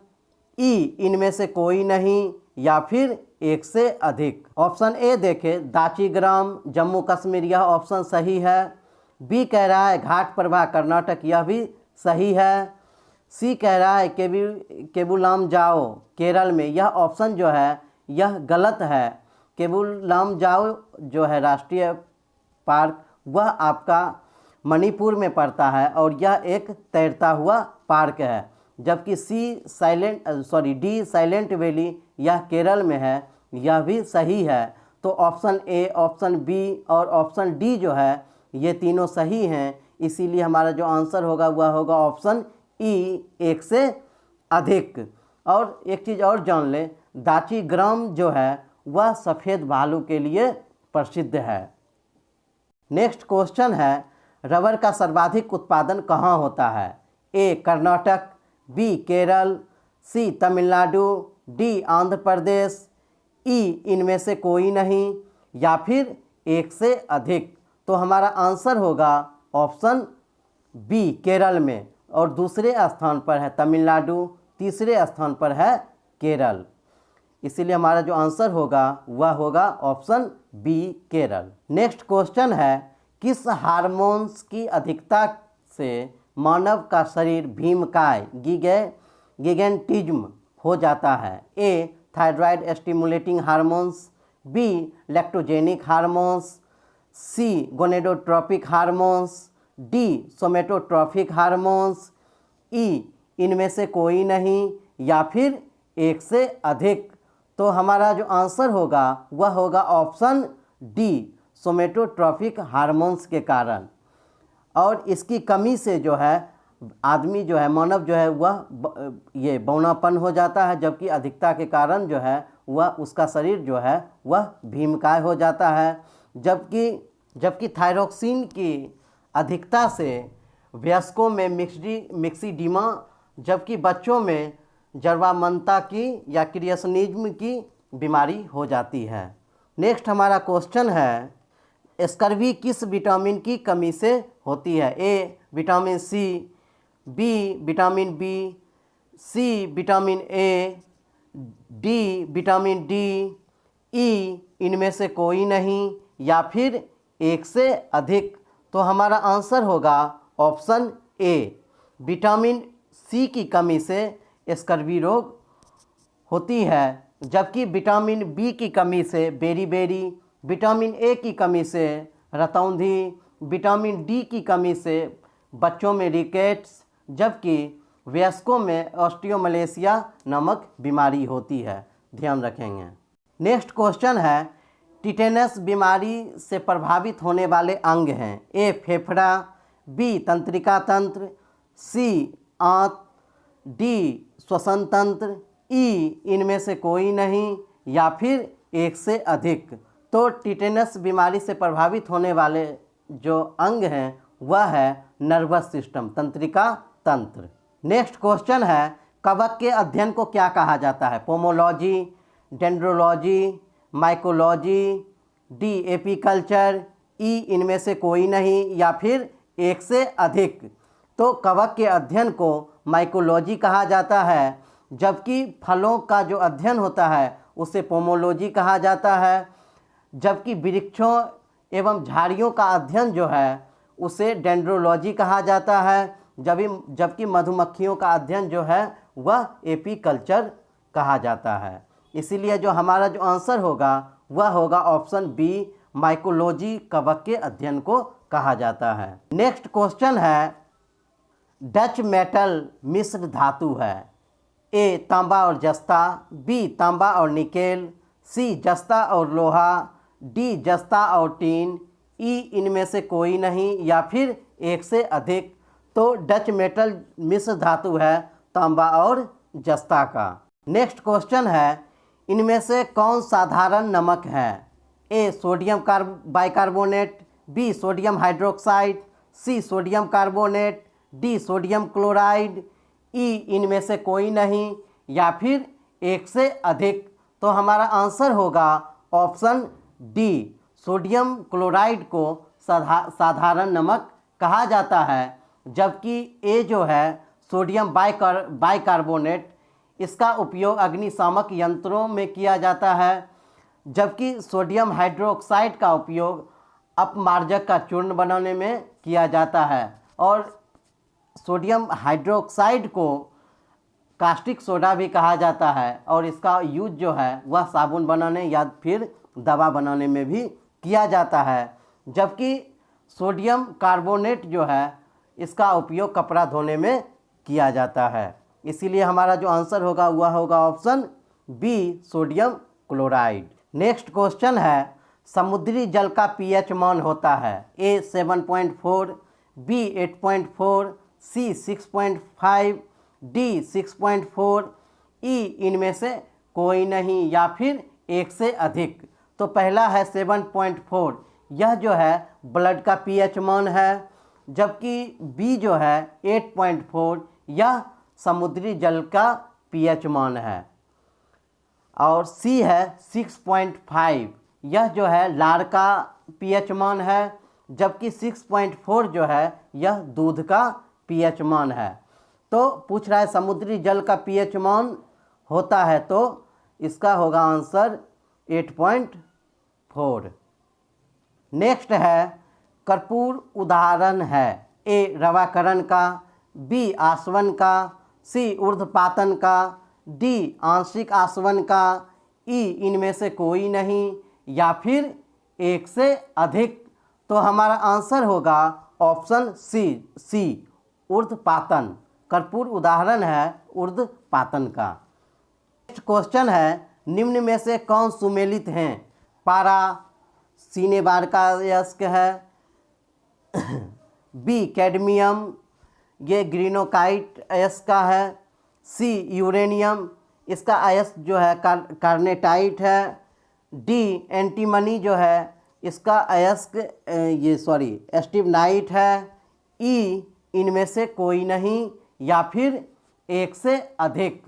E, इनमें से कोई नहीं, या फिर एक से अधिक। ऑप्शन ए देखें, दाचीग्राम जम्मू कश्मीर, यह ऑप्शन सही है। बी कह रहा है घाट प्रभा कर्नाटक, यह भी सही है। सी कह रहा है केबुलामजाओ केरल में, यह ऑप्शन जो है यह गलत है। केबुलामजाओ जो है राष्ट्रीय पार्क, वह आपका मणिपुर में पड़ता है और यह एक तैरता हुआ पार्क है। जबकि डी, साइलेंट वैली, यह केरल में है, यह भी सही है। तो ऑप्शन ए, ऑप्शन बी और ऑप्शन डी जो है ये तीनों सही हैं। इसीलिए हमारा जो आंसर होगा वह होगा ऑप्शन ई, एक से अधिक। और एक चीज़ और जान लें, दाचीग्राम जो है वह सफ़ेद भालू के लिए प्रसिद्ध है। नेक्स्ट क्वेश्चन है, रबर का सर्वाधिक उत्पादन कहाँ होता है? ए, कर्नाटक, बी, केरल, सी, तमिलनाडु, डी, आंध्र प्रदेश, ई, इनमें से कोई नहीं, या फिर एक से अधिक। तो हमारा आंसर होगा ऑप्शन बी, केरल में। और दूसरे स्थान पर है तमिलनाडु, तीसरे स्थान पर है केरल। इसीलिए हमारा जो आंसर होगा वह होगा option B, Kerala. Next question है, किस हार्मोन्स की अधिकता से मानव का शरीर भीमकाय गिगेंटिज्म हो जाता है? A, thyroid stimulating hormones, B, lactogenic hormones, C, gonadotropic hormones, D, somatotrophic hormones, E, इनमें से कोई नहीं, या फिर एक से अधिक। तो हमारा जो आंसर होगा वह होगा ऑप्शन डी, सोमेटोट्रोफिक हार्मोन्स के कारण। और इसकी कमी से जो है आदमी जो है, मानव जो है वह ये बौनापन हो जाता है, जबकि अधिकता के कारण जो है वह उसका शरीर जो है वह भीमकाय हो जाता है। जबकि थायरोक्सिन की अधिकता से वयस्कों में मिक्सिडीमा, जबकि बच्चों में जर्वामंता की या क्रिएशनिज्म की बीमारी हो जाती है। नेक्स्ट हमारा क्वेश्चन है, स्कर्वी किस विटामिन की कमी से होती है? A, vitamin C, B, vitamin B, C, vitamin A, D, vitamin D, E, इनमें से कोई नहीं, या फिर एक से अधिक। तो हमारा आंसर होगा ऑप्शन ए, विटामिन सी की कमी से स्कर्वी रोग होती है, जबकि विटामिन बी की कमी से बेरी, विटामिन ए की कमी से रतौंधी, विटामिन डी की कमी से बच्चों में रिकेट्स, जबकि वयस्कों में ऑस्टियोमलेशिया नामक बीमारी होती है। ध्यान रखेंगे। नेक्स्ट क्वेश्चन है, टिटेनस बीमारी से प्रभावित होने वाले अंग हैं? ए, फेफड़ा, बी, तंत्रिका तंत्र, सी, आंत, डी, श्वसन तंत्र, ई, इनमें से कोई नहीं, या फिर एक से अधिक। तो टिटेनस बीमारी से प्रभावित होने वाले जो अंग हैं वह है नर्वस सिस्टम, तंत्रिका तंत्र। नेक्स्ट क्वेश्चन है, कवक के अध्ययन को क्या कहा जाता है? Pomology, dendrology, mycology, D apiculture, E इनमें से कोई नहीं, या फिर एक से अधिक। तो कवक के अध्ययन को माइकोलॉजी कहा जाता है, जबकि फलों का जो अध्ययन होता है उसे पोमोलॉजी कहा जाता है, जबकि वृक्षों एवं झाड़ियों का अध्ययन जो है उसे डेंड्रोलॉजी कहा जाता है, जबकि मधुमक्खियों का अध्ययन जो है वह एपीकल्चर कहा जाता है। इसीलिए जो हमारा जो आंसर होगा वह होगा ऑप्शन बी, माइकोलॉजी कवक के अध्ययन को कहा जाता है। नेक्स्ट क्वेश्चन है, डच मेटल मिश्र धातु है। ए तांबा और जस्ता, बी तांबा और निकेल, सी जस्ता और लोहा, डी जस्ता और टीन, ई इनमें से कोई नहीं, या फिर एक से अधिक। तो डच मेटल मिश्र धातु है तांबा और जस्ता का। नेक्स्ट क्वेश्चन है, इनमें से कौन साधारण नमक है? A sodium bicarbonate, B sodium hydroxide, C sodium carbonate, D sodium chloride, E इनमें से कोई नहीं, या फिर एक से अधिक। तो हमारा आंसर होगा ऑप्शन डी, सोडियम क्लोराइड को साधारण नमक कहा जाता है, जबकि ए जो है सोडियम बाइकार्बोनेट, इसका उपयोग अग्निशामक यंत्रों में किया जाता है, जबकि सोडियम हाइड्रोक्साइड का उपयोग अपमार्जक का चूर्ण बनाने में किया जाता है, और सोडियम हाइड्रोक्साइड को कास्टिक सोडा भी कहा जाता है, और इसका यूज जो है वह साबुन बनाने या फिर दवा बनाने में भी किया जाता है, जबकि सोडियम कार्बोनेट जो है इसका उपयोग कपड़ा धोने में किया जाता है। इसीलिए हमारा जो आंसर होगा वह होगा option B, sodium chloride. Next question है, समुद्री जल का पीएच मान होता है। ए 7.4, बी 8.4, सी 6.5, डी 6.4, ई इनमें से कोई नहीं, या फिर एक से अधिक। तो पहला है 7.4, यह जो है ब्लड का पीएच मान है, जबकि बी जो है 8.4, यह समुद्री जल का पीएच मान है, और सी है 6.5, यह जो है लार का पीएच मान है, जबकि 6.4 जो है यह दूध का पीएच मान है। तो पूछ रहा है समुद्री जल का पीएच मान होता है, तो इसका होगा आंसर 8.4। नेक्स्ट है, कर्पूर उदाहरण है। ए रवाकरण का, बी आसवन का, सी ऊर्ध्वपातन का, डी आंशिक आसवन का, ई इनमें से कोई नहीं, या फिर एक से अधिक। तो हमारा आंसर होगा ऑप्शन सी, ऊर्ध्वपातन। कर्पूर उदाहरण है ऊर्ध्वपातन का। नेक्स्ट क्वेश्चन है, निम्न में से कौन सुमेलित हैं? पारा सिनेबार का अयस्क है, बी कैडमियम, ये ग्रीनोकाइट अयस्क का है, सी यूरेनियम, इसका अयस्क जो है कार्नेटाइट है, डी एंटीमनी जो है इसका अयस्क स्टिबनाइट है, ई इनमें से कोई नहीं, या फिर एक से अधिक।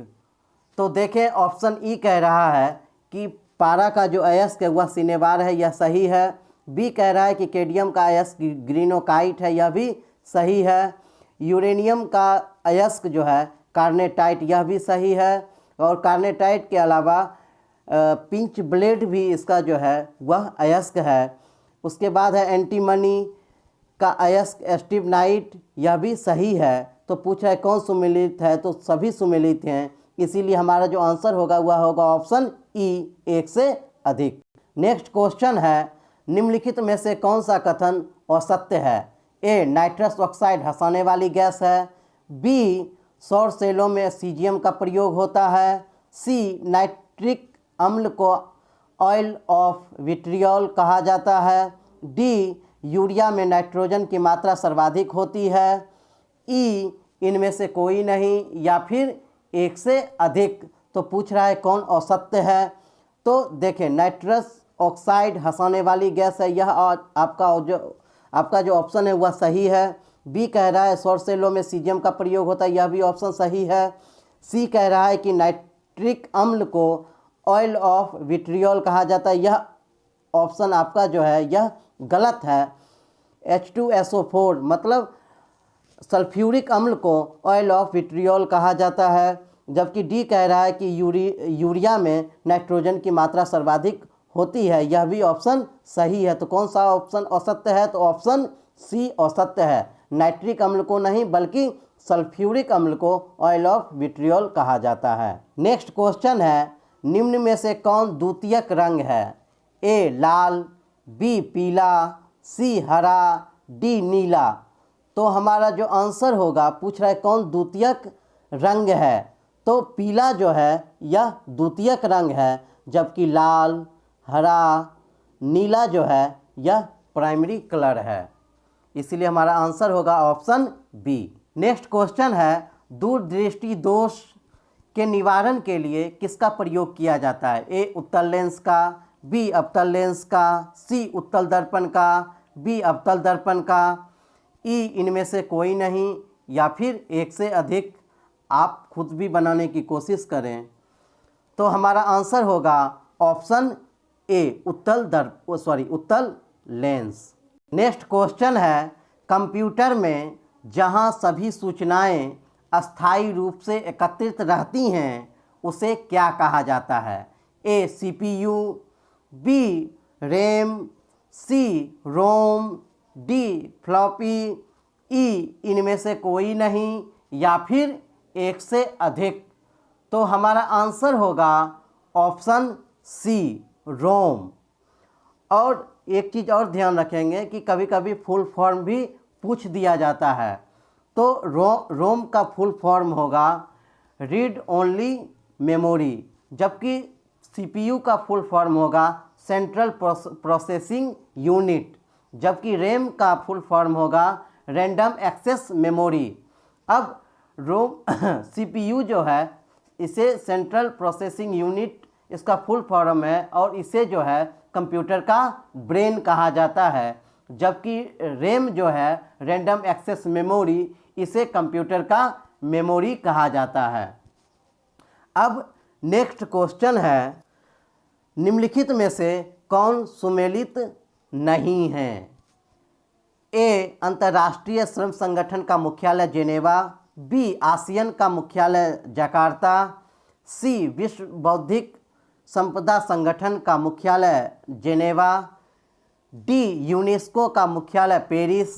तो देखें ऑप्शन ई कह रहा है कि पारा का जो अयस्क है वह सिनेबार है, यह सही है। बी कह रहा है कि कैडमियम का अयस्क ग्रीनोकाइट है, यह भी सही है। यूरेनियम का अयस्क जो है कार्नेटाइट, यह भी सही है। और कार्नेटाइट के अलावा पिंच ब्लेड भी इसका जो है वह अयस्क है। उसके बाद है एंटीमनी का अयस्क स्टिबनाइट, यह भी सही है। तो पूछ रहा है कौन सुमेलित है, तो सभी सुमेलित हैं, इसीलिए हमारा जो आंसर होगा वह होगा ऑप्शन ई, एक से अधिक। नेक्स्ट क्वेश्चन है, निम्नलिखित में से कौन सा कथन असत्य है? ए नाइट्रस ऑक्साइड हंसाने वाली गैस है, बी सौर सेलों में सीजियम का प्रयोग होता है, सी नाइट्रिक अम्ल को ऑयल ऑफ विट्रियोल कहा जाता है, डी यूरिया में नाइट्रोजन की मात्रा सर्वाधिक होती है, ई इनमें से कोई नहीं, या फिर एक से अधिक। तो पूछ रहा है कौन असत्य है। तो देखें नाइट्रस ऑक्साइड हंसाने वाली गैस है, यह आपका जो ऑप्शन है वह सही है। बी कह रहा है सौर सेलों में सीजियम का प्रयोग होता है, यह भी ऑप्शन सही है। सी कह रहा है कि नाइट्रिक अम्ल को ऑयल ऑफ विट्रियोल कहा जाता है, यह ऑप्शन आपका जो है यह गलत है। H2SO4 मतलब सल्फ्यूरिक अम्ल को ऑयल ऑफ विट्रियोल कहा जाता है, जबकि डी कह रहा है कि यूरिया में नाइट्रोजन की मात्रा सर्वाधिक होती है। यह भी ऑप्शन सही है। तो कौन सा ऑप्शन असत्य है? तो ऑप्शन सी असत्य है। नाइट्रिक अम्ल को नहीं बल्कि सल्फ्यूरिक अम्ल को ऑयल ऑफ विट्रियोल कहा जाता है। नेक्स्ट क्वेश्चन है, निम्न में से कौन द्वितीयक रंग है? ए लाल, बी पीला, सी हरा, डी नीला। तो हमारा जो आंसर होगा, पूछ रहा है कौन द्वितीयक रंग है, तो पीला जो है यह द्वितीयक रंग है, जबकि लाल, हरा, नीला जो है यह प्राइमरी कलर है। इसलिए हमारा आंसर होगा ऑप्शन बी। नेक्स्ट क्वेश्चन है, दूरदृष्टि दोष के निवारण के लिए किसका प्रयोग किया जाता है? ए उत्तल लेंस का, बी अवतल लेंस का, सी उत्तल दर्पण का, बी अवतल दर्पण का, ई इनमें से कोई नहीं, या फिर एक से अधिक। आप खुद भी बनाने की कोशिश करें। तो हमारा आंसर होगा ऑप्शन ए उत्तल लेंस। नेक्स्ट क्वेश्चन है, कंप्यूटर में जहां सभी सूचनाएं अस्थायी रूप से एकत्रित रहती हैं उसे क्या कहा जाता है? ए CPU, बी रैम, सी रोम, डी फ्लॉपी, ई इनमें से कोई नहीं, या फिर एक से अधिक। तो हमारा आंसर होगा ऑप्शन सी रोम। और एक चीज़ और ध्यान रखेंगे कि कभी कभी फुल फॉर्म भी पूछ दिया जाता है। तो रोम का फुल फॉर्म होगा रीड ओनली मेमोरी, जबकि CPU का फुल फॉर्म होगा सेंट्रल प्रोसेसिंग यूनिट, जबकि रैम का फुल फॉर्म होगा रैंडम एक्सेस मेमोरी। अब CPU जो है इसे सेंट्रल प्रोसेसिंग यूनिट इसका फुल फॉर्म है, और इसे जो है कंप्यूटर का ब्रेन कहा जाता है, जबकि रैम जो है रैंडम एक्सेस मेमोरी, इसे कंप्यूटर का मेमोरी कहा जाता है। अब नेक्स्ट क्वेश्चन है, निम्नलिखित में से कौन सुमेलित नहीं है? ए अंतर्राष्ट्रीय श्रम संगठन का मुख्यालय जेनेवा, बी आसियान का मुख्यालय जकार्ता, सी विश्व बौद्धिक संपदा संगठन का मुख्यालय जेनेवा, डी यूनेस्को का मुख्यालय पेरिस,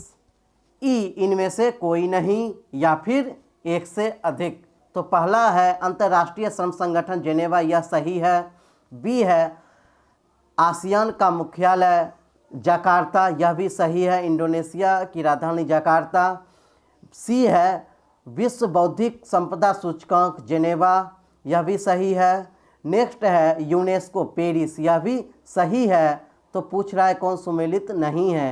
ई इनमें से कोई नहीं, या फिर एक से अधिक। तो पहला है अंतर्राष्ट्रीय श्रम संगठन जेनेवा, यह सही है। बी है आसियान का मुख्यालय जकार्ता, यह भी सही है, इंडोनेशिया की राजधानी जकार्ता। सी है विश्व बौद्धिक संपदा सूचकांक जेनेवा, यह भी सही है। नेक्स्ट है यूनेस्को पेरिस, यह भी सही है। तो पूछ रहा है कौन सुमेलित नहीं है,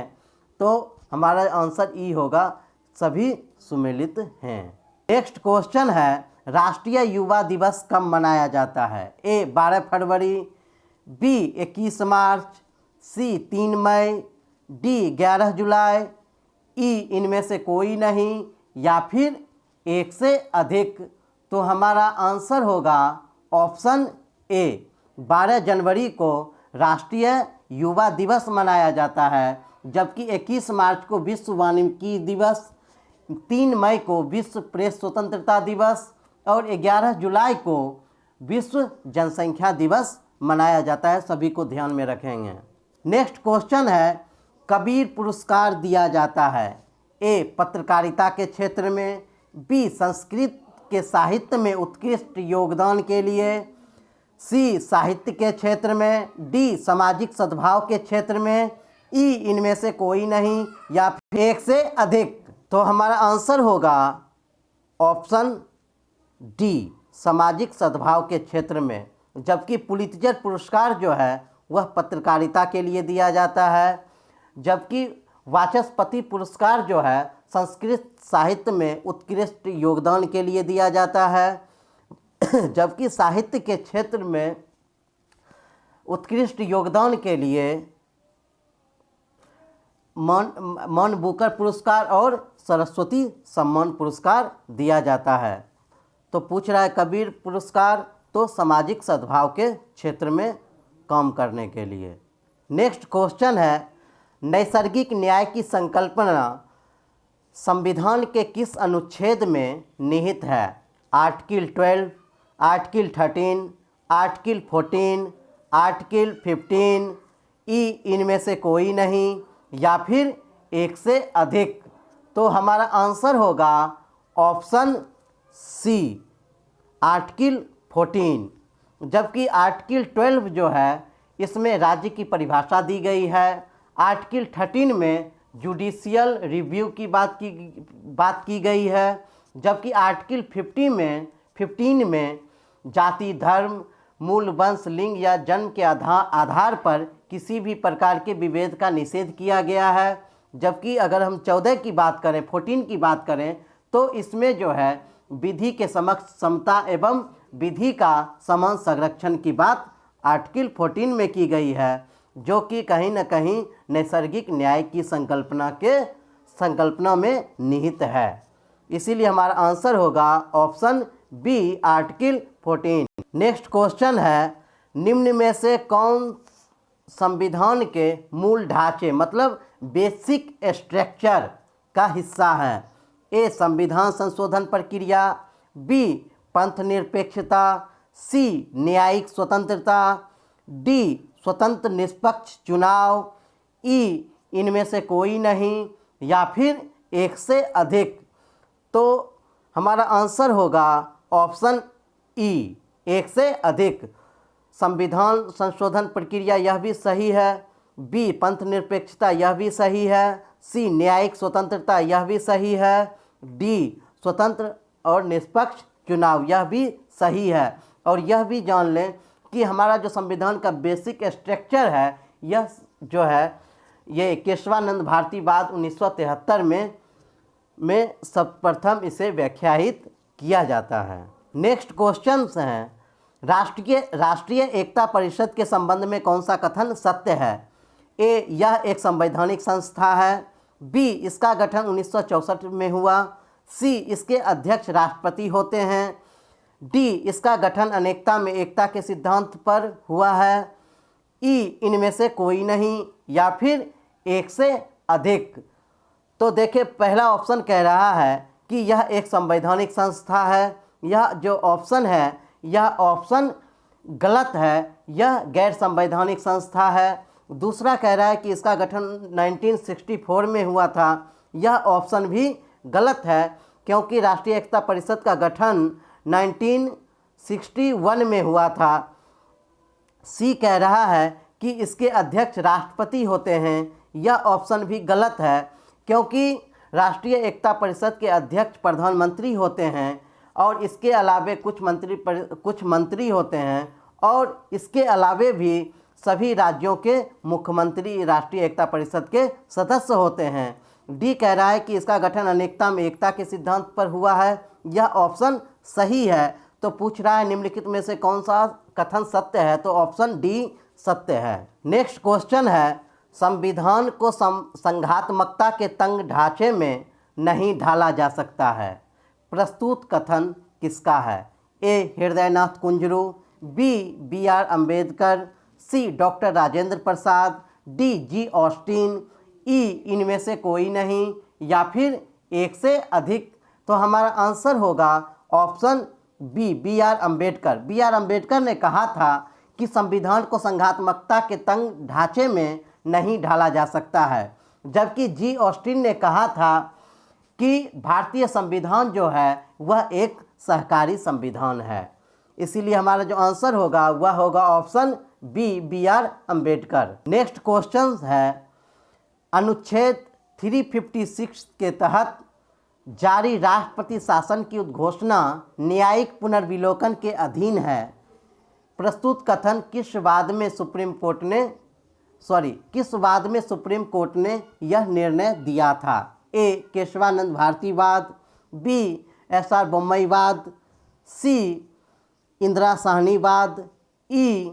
तो हमारा आंसर ई होगा, सभी सुमेलित हैं। नेक्स्ट क्वेश्चन है, राष्ट्रीय युवा दिवस कब मनाया जाता है? ए 12 फरवरी, बी 21 मार्च, सी 3 मई, डी 11 जुलाई, ई इनमें से कोई नहीं, या फिर एक से अधिक। तो हमारा आंसर होगा ऑप्शन ए 12 जनवरी को राष्ट्रीय युवा दिवस मनाया जाता है, जबकि 21 मार्च को विश्व वानिकी दिवस, 3 मई को विश्व प्रेस स्वतंत्रता दिवस, और 11 जुलाई को विश्व जनसंख्या दिवस मनाया जाता है। सभी को ध्यान में रखेंगे। नेक्स्ट क्वेश्चन है, कबीर पुरस्कार दिया जाता है? ए पत्रकारिता के क्षेत्र में, बी संस्कृत के साहित्य में उत्कृष्ट योगदान के लिए, सी साहित्य के क्षेत्र में, डी सामाजिक सद्भाव के क्षेत्र में, ई इनमें से कोई नहीं, या फिर एक से अधिक। तो हमारा आंसर होगा ऑप्शन डी सामाजिक सद्भाव के क्षेत्र में, जबकि पुलित्जर पुरस्कार जो है वह पत्रकारिता के लिए दिया जाता है, जबकि वाचस्पति पुरस्कार जो है संस्कृत साहित्य में उत्कृष्ट योगदान के लिए दिया जाता है, जबकि साहित्य के क्षेत्र में उत्कृष्ट योगदान के लिए मन बुकर पुरस्कार और सरस्वती सम्मान पुरस्कार दिया जाता है। तो पूछ रहा है कबीर पुरस्कार, तो सामाजिक सद्भाव के क्षेत्र में काम करने के लिए। नेक्स्ट क्वेश्चन है, नैसर्गिक न्याय की संकल्पना संविधान के किस अनुच्छेद में निहित है? आर्टिकल 12, आर्टिकल 13, आर्टिकल 14, आर्टिकल 15, ई इनमें से कोई नहीं या फिर एक से अधिक। तो हमारा आंसर होगा ऑप्शन सी, आर्टिकल 14। जबकि आर्टिकल 12 जो है इसमें राज्य की परिभाषा दी गई है। आर्टिकल 13 में जुडिशियल रिव्यू की बात की गई है। जबकि आर्टिकल 15 में जाति, धर्म, मूल वंश, लिंग या जन्म के आधार पर किसी भी प्रकार के विभेद का निषेध किया गया है। जबकि अगर हम 14 की बात करें, 14 की बात करें, तो इसमें जो है विधि के समक्ष समता एवं विधि का समान संरक्षण की बात आर्टिकल 14 में की गई है, जो कि कहीं न कहीं नैसर्गिक न्याय की संकल्पना में निहित है। इसीलिए हमारा आंसर होगा option B, article 14। Next question है, निम्न में से कौन संविधान के मूल ढांचे मतलब बेसिक स्ट्रक्चर का हिस्सा है? ए, संविधान संशोधन प्रक्रिया, बी, पंथ निरपेक्षता, सी, न्यायिक स्वतंत्रता, डी, स्वतंत्र निष्पक्ष चुनाव, ई, इनमें से कोई नहीं या फिर एक से अधिक। तो हमारा आंसर होगा ऑप्शन ई, एक से अधिक। संविधान संशोधन प्रक्रिया यह भी सही है, बी, पंथ निरपेक्षता यह भी सही है, सी, न्यायिक स्वतंत्रता यह भी सही है, डी, स्वतंत्र और निष्पक्ष चुनाव यह भी सही है। और यह भी जान लें कि हमारा जो संविधान का बेसिक स्ट्रक्चर है, यह जो है ये केशवानंद भारतीवाद 1973 में सर्वप्रथम इसे व्याख्यायित किया जाता है। नेक्स्ट क्वेश्चन हैं, राष्ट्रीय एकता परिषद के संबंध में कौन सा कथन सत्य है? ए, यह एक संवैधानिक संस्था है, बी, इसका गठन 1964 में हुआ, सी, इसके अध्यक्ष राष्ट्रपति होते हैं, डी, इसका गठन अनेकता में एकता के सिद्धांत पर हुआ है, ई, इनमें से कोई नहीं या फिर एक से अधिक। तो देखिए, पहला ऑप्शन कह रहा है कि यह एक संवैधानिक संस्था है। यह जो ऑप्शन है यह ऑप्शन गलत है, यह गैर संवैधानिक संस्था है। दूसरा कह रहा है कि इसका गठन 1964 में हुआ था। यह ऑप्शन भी गलत है, क्योंकि राष्ट्रीय एकता परिषद का गठन 1961 में हुआ था। सी कह रहा है कि इसके अध्यक्ष राष्ट्रपति होते हैं। यह ऑप्शन भी गलत है, क्योंकि राष्ट्रीय एकता परिषद के अध्यक्ष प्रधानमंत्री होते हैं और इसके अलावे कुछ मंत्री होते हैं, और इसके अलावे भी सभी राज्यों के मुख्यमंत्री राष्ट्रीय एकता परिषद के सदस्य होते हैं। डी कह रहा है कि इसका गठन अनेकता में एकता के सिद्धांत पर हुआ है। यह ऑप्शन सही है। तो पूछ रहा है निम्नलिखित में से कौन सा कथन सत्य है? तो ऑप्शन डी सत्य है। नेक्स्ट क्वेश्चन है, संविधान को संघात्मकता के तंग ढांचे में नहीं ढाला जा सकता है। प्रस्तुत कथन किसका है? ए, हृदयनाथ कुंजरू, बी, बी.आर. अम्बेडकर, सी, डॉक्टर राजेंद्र प्रसाद, डी, जी. ऑस्टिन, ई, इनमें से कोई नहीं या फिर एक से अधिक। तो हमारा आंसर होगा ऑप्शन बी, बी.आर. अम्बेडकर। बी.आर. अम्बेडकर ने कहा था कि संविधान को संघात्मकता के तंग ढांचे में नहीं ढाला जा सकता है, जबकि जी. ऑस्टिन ने कहा था कि भारतीय संविधान जो है वह एक सहकारी संविधान है। इसीलिए हमारा जो आंसर होगा वह होगा option B, B R. Ambedkar. Next question है, अनुच्छेद 356 के तहत जारी राष्ट्रपति शासन की उद्घोषणा न्यायिक पुनर्विलोकन के अधीन है। प्रस्तुत कथन किस वाद में सुप्रीम कोर्ट ने यह निर्णय दिया था? ए, केशवानंद भारतीवाद, बी, एस.आर. बोम्मईवाद, सी, इंदिरा साहनीवाद, ई,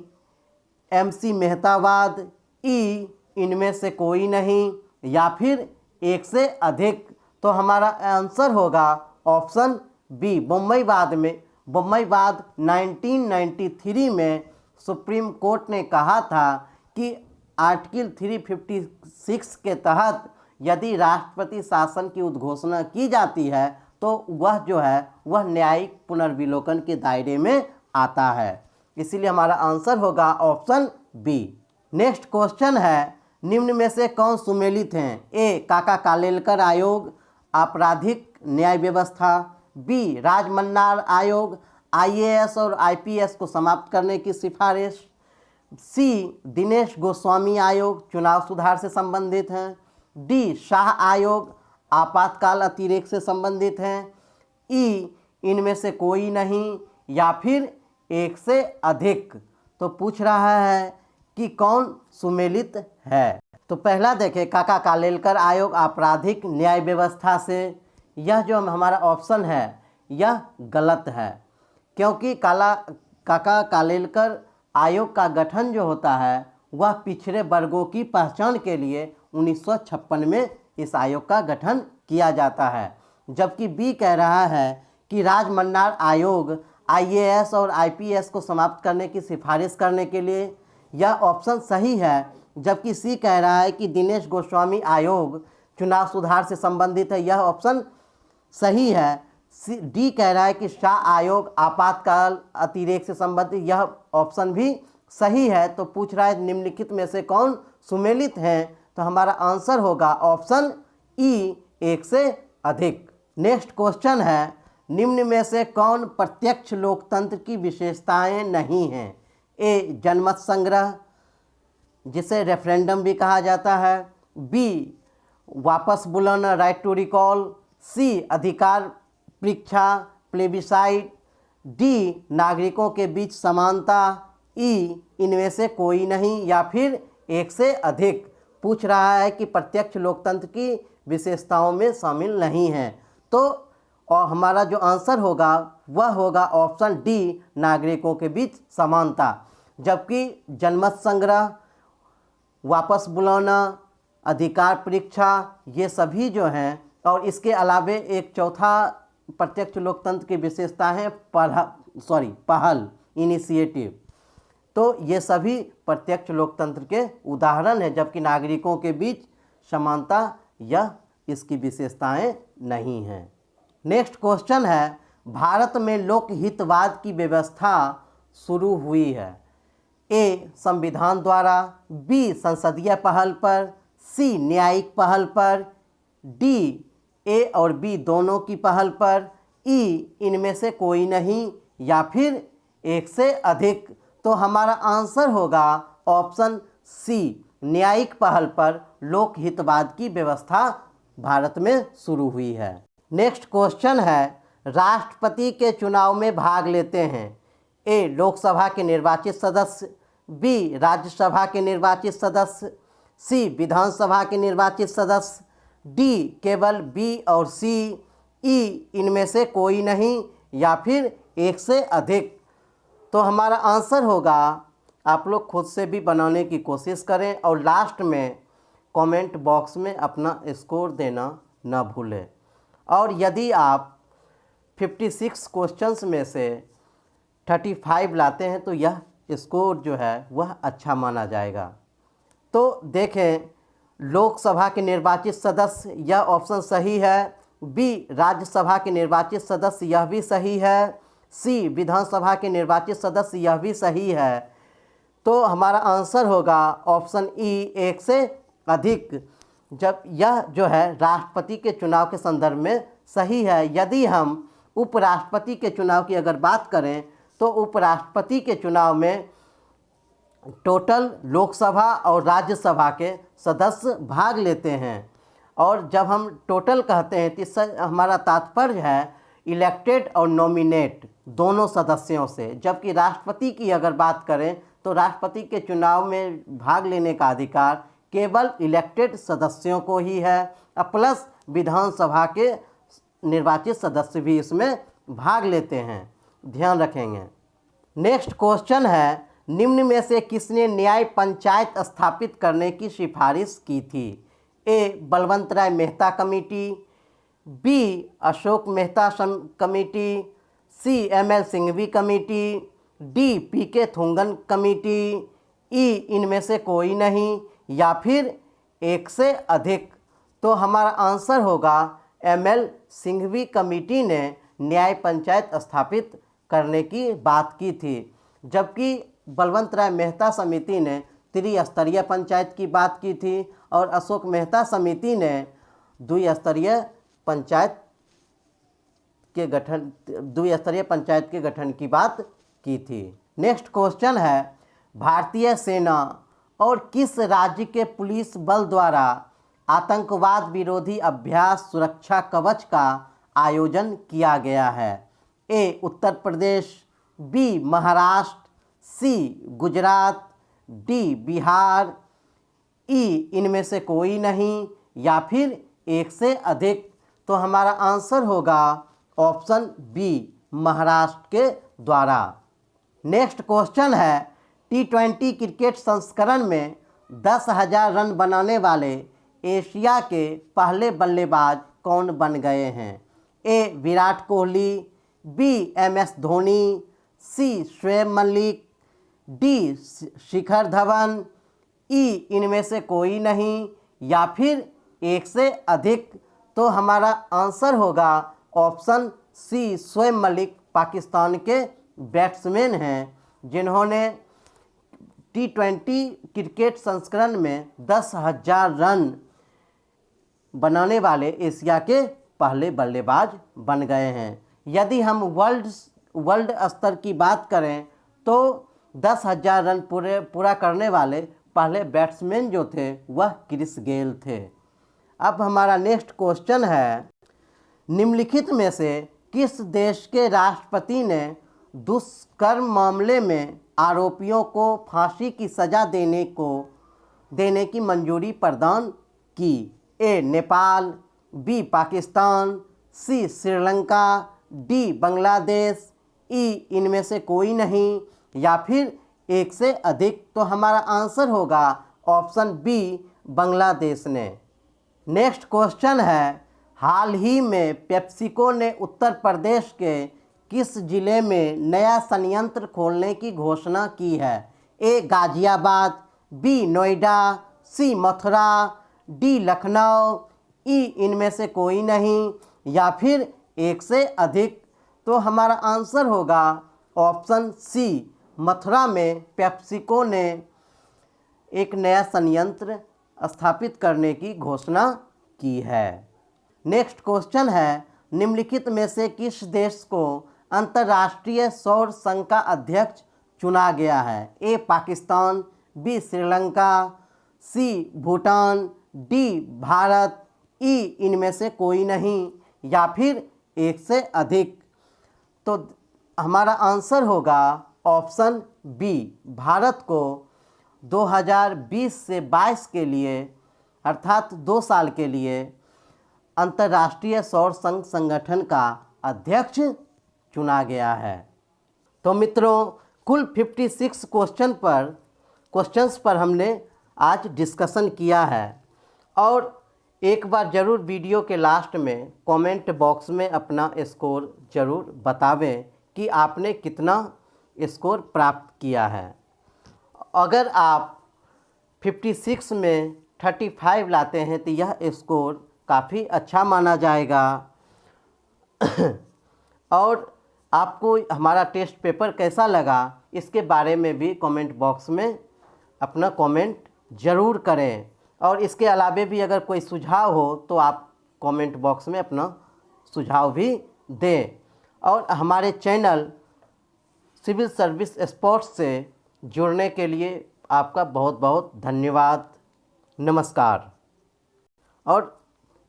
एम.सी. मेहतावाद, ई, इनमें से कोई नहीं या फिर एक से अधिक। तो हमारा आंसर होगा ऑप्शन बी, बोम्मईवाद में। बोम्मईवाद 1993 में सुप्रीम कोर्ट ने कहा था कि आर्टिकल 356 के तहत यदि राष्ट्रपति शासन की उद्घोषणा की जाती है तो वह जो है वह न्यायिक पुनर्विलोकन के दायरे में आता है। इसीलिए हमारा आंसर होगा ऑप्शन बी। नेक्स्ट क्वेश्चन है, निम्न में से कौन सुमेलित हैं? ए काका कालेलकर आयोग, आपराधिक न्याय व्यवस्था, बी राजमन्नार आयोग, आईएएस और आईपीएस को समाप्त करने की सिफारिश, सी दिनेश गोस्वामी आयोग चुनाव सुधार से संबंधित हैं, डी शाह आयोग आपातकाल अतिरेक से संबंधित हैं, ई इनमें से कोई नहीं, या फिर एक से अधिक। तो पूछ रहा है कि कौन सुमेलित है। तो पहला देखें, काका कालेलकर आयोग आपराधिक न्याय व्यवस्था से। यह जो हमारा ऑप्शन है यह गलत है, क्योंकि काका कालेलकर आयोग का गठन जो होता है वह पिछड़े वर्गों की पहचान के लिए 1956 में इस आयोग का गठन किया जाता है। जबकि बी कह रहा है कि राजमन्नार आयोग आईएएस और आईपीएस को समाप्त करने की सिफारिश करने के लिए, यह ऑप्शन सही है। जबकि सी कह रहा है कि दिनेश गोस्वामी आयोग चुनाव सुधार से संबंधित है, यह ऑप्शन सही है। डी कह रहा है कि शाह आयोग आपातकाल अतिरेक से संबंधित, यह ऑप्शन भी सही है। तो पूछ रहा है निम्नलिखित में से कौन सुमेलित हैं? तो हमारा आंसर होगा ऑप्शन ई, एक से अधिक। नेक्स्ट क्वेश्चन है, निम्न में से कौन प्रत्यक्ष लोकतंत्र की विशेषताएं नहीं हैं? ए जनमत संग्रह जिसे रेफरेंडम भी कहा जाता है, बी वापस बुलाना राइट टू रिकॉल, सी अधिकार परीक्षा प्लेबिसाइड, डी नागरिकों के बीच समानता, ई इनमें से कोई नहीं, या फिर एक से अधिक। पूछ रहा है कि प्रत्यक्ष लोकतंत्र की विशेषताओं में शामिल नहीं है। तो और हमारा जो आंसर होगा वह होगा ऑप्शन डी, नागरिकों के बीच समानता। जबकि जनमत संग्रह, वापस बुलाना, अधिकार परीक्षा, ये सभी जो हैं, और इसके अलावे एक चौथा प्रत्यक्ष लोकतंत्र की विशेषता है पहल इनिशिएटिव। तो ये सभी प्रत्यक्ष लोकतंत्र के उदाहरण हैं। जबकि नागरिकों के बीच समानता यह इसकी विशेषताएं नहीं हैं। नेक्स्ट क्वेश्चन है, भारत में लोकहितवाद की व्यवस्था शुरू हुई है? ए संविधान द्वारा, बी संसदीय पहल पर, सी न्यायिक पहल पर, डी ए और बी दोनों की पहल पर, ई इनमें से कोई नहीं, या फिर एक से अधिक। तो हमारा आंसर होगा ऑप्शन सी, न्यायिक पहल पर लोकहितवाद की व्यवस्था भारत में शुरू हुई है। नेक्स्ट क्वेश्चन है, राष्ट्रपति के चुनाव में भाग लेते हैं? ए लोकसभा के निर्वाचित सदस्य, बी राज्यसभा के निर्वाचित सदस्य, सी विधानसभा के निर्वाचित सदस्य, डी केवल बी और सी, ई इनमें से कोई नहीं, या फिर एक से अधिक। तो हमारा आंसर होगा, आप लोग खुद से भी बनाने की कोशिश करें और लास्ट में कमेंट बॉक्स में अपना स्कोर देना न भूलें। और यदि आप 56 क्वेश्चंस में से 35 लाते हैं तो यह स्कोर जो है वह अच्छा माना जाएगा। तो देखें, लोकसभा के निर्वाचित सदस्य, यह ऑप्शन सही है। बी राज्यसभा के निर्वाचित सदस्य, यह भी सही है। सी विधानसभा के निर्वाचित सदस्य, यह भी सही है। तो हमारा आंसर होगा ऑप्शन ई, एक से अधिक। जब यह जो है राष्ट्रपति के चुनाव के संदर्भ में सही है। यदि हम उपराष्ट्रपति के चुनाव की अगर बात करें तो उपराष्ट्रपति के चुनाव में टोटल लोकसभा और राज्यसभा के सदस्य भाग लेते हैं। और जब हम टोटल कहते हैं तो इससे हमारा तात्पर्य है इलेक्टेड और नॉमिनेट दोनों सदस्यों से। जबकि राष्ट्रपति की अगर बात करें तो राष्ट्रपति के चुनाव में भाग लेने का अधिकार केवल इलेक्टेड सदस्यों को ही है, प्लस विधानसभा के निर्वाचित सदस्य भी इसमें भाग लेते हैं, ध्यान रखेंगे। नेक्स्ट क्वेश्चन है, निम्न में से किसने न्याय पंचायत स्थापित करने की सिफारिश की थी? A Balwant Rai Mehta committee, B Ashok Mehta committee, C M L Singhvi committee, D P K Thungon committee, ई इनमें से कोई नहीं, या फिर एक से अधिक। तो हमारा आंसर होगा एमएल सिंघवी कमेटी ने न्याय पंचायत स्थापित करने की बात की थी, जबकि बलवंत राय मेहता समिति ने त्रिस्तरीय पंचायत की बात की थी और अशोक मेहता समिति ने द्विस्तरीय पंचायत के गठन की बात की थी। नेक्स्ट क्वेश्चन है, भारतीय सेना और किस राज्य के पुलिस बल द्वारा आतंकवाद विरोधी अभ्यास सुरक्षा कवच का आयोजन किया गया है? ए उत्तर प्रदेश, बी महाराष्ट्र, सी गुजरात, डी बिहार, ई इनमें से कोई नहीं, या फिर एक से अधिक। तो हमारा आंसर होगा ऑप्शन बी महाराष्ट्र के द्वारा। नेक्स्ट क्वेश्चन है, T20 क्रिकेट संस्करण में 10,000 रन बनाने वाले एशिया के पहले बल्लेबाज कौन बन गए हैं? ए विराट कोहली, बी MS धोनी, सी शोएब मलिक, डी शिखर धवन, ई इनमें से कोई नहीं, या फिर एक से अधिक। तो हमारा आंसर होगा ऑप्शन सी शोएब मलिक पाकिस्तान के बैट्समैन हैं, जिन्होंने T20 क्रिकेट संस्करण में 10,000 रन बनाने वाले एशिया के पहले बल्लेबाज बन गए हैं। यदि हम वर्ल्ड स्तर की बात करें तो 10,000 रन पूरा करने वाले पहले बैट्समैन जो थे वह क्रिस गेल थे। अब हमारा नेक्स्ट क्वेश्चन है, निम्नलिखित में से किस देश के राष्ट्रपति ने दुष्कर्म मामले में आरोपियों को फांसी की सज़ा देने की मंजूरी प्रदान की? ए नेपाल, बी पाकिस्तान, सी श्रीलंका, डी बांग्लादेश, ई इनमें से कोई नहीं, या फिर एक से अधिक। तो हमारा आंसर होगा ऑप्शन बी बांग्लादेश ने। नेक्स्ट क्वेश्चन है, हाल ही में पेप्सिको ने उत्तर प्रदेश के किस जिले में नया संयंत्र खोलने की घोषणा की है? ए गाजियाबाद, बी नोएडा, सी मथुरा, डी लखनऊ, ई इनमें से कोई नहीं, या फिर एक से अधिक। तो हमारा आंसर होगा ऑप्शन सी मथुरा में पेप्सिको ने एक नया संयंत्र स्थापित करने की घोषणा की है। नेक्स्ट क्वेश्चन है, निम्नलिखित में से किस देश को अंतर्राष्ट्रीय सौर संघ का अध्यक्ष चुना गया है? ए पाकिस्तान, बी श्रीलंका, सी भूटान, डी भारत, ई इनमें से कोई नहीं, या फिर एक से अधिक। तो हमारा आंसर होगा ऑप्शन बी भारत को 2020 से 22 के लिए अर्थात 2 साल के लिए अंतर्राष्ट्रीय सौर संघ संगठन का अध्यक्ष चुना गया है। तो मित्रों, कुल 56 क्वेश्चंस पर हमने आज डिस्कशन किया है, और एक बार ज़रूर वीडियो के लास्ट में कमेंट बॉक्स में अपना स्कोर ज़रूर बतावें कि आपने कितना स्कोर प्राप्त किया है। अगर आप 56 में 35 लाते हैं तो यह स्कोर काफ़ी अच्छा माना जाएगा। और आपको हमारा टेस्ट पेपर कैसा लगा इसके बारे में भी कमेंट बॉक्स में अपना कमेंट ज़रूर करें, और इसके अलावे भी अगर कोई सुझाव हो तो आप कमेंट बॉक्स में अपना सुझाव भी दें। और हमारे चैनल सिविल सर्विस स्पोर्ट्स से जुड़ने के लिए आपका बहुत बहुत धन्यवाद। नमस्कार। और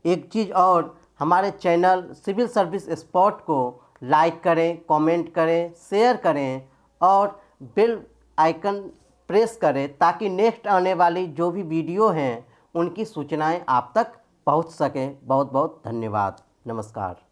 एक चीज़ और, हमारे चैनल सिविल सर्विस स्पोर्ट को लाइक करें, कमेंट करें, शेयर करें और बेल आइकन प्रेस करें, ताकि नेक्स्ट आने वाली जो भी वीडियो हैं उनकी सूचनाएं आप तक पहुंच सकें। बहुत बहुत धन्यवाद। नमस्कार।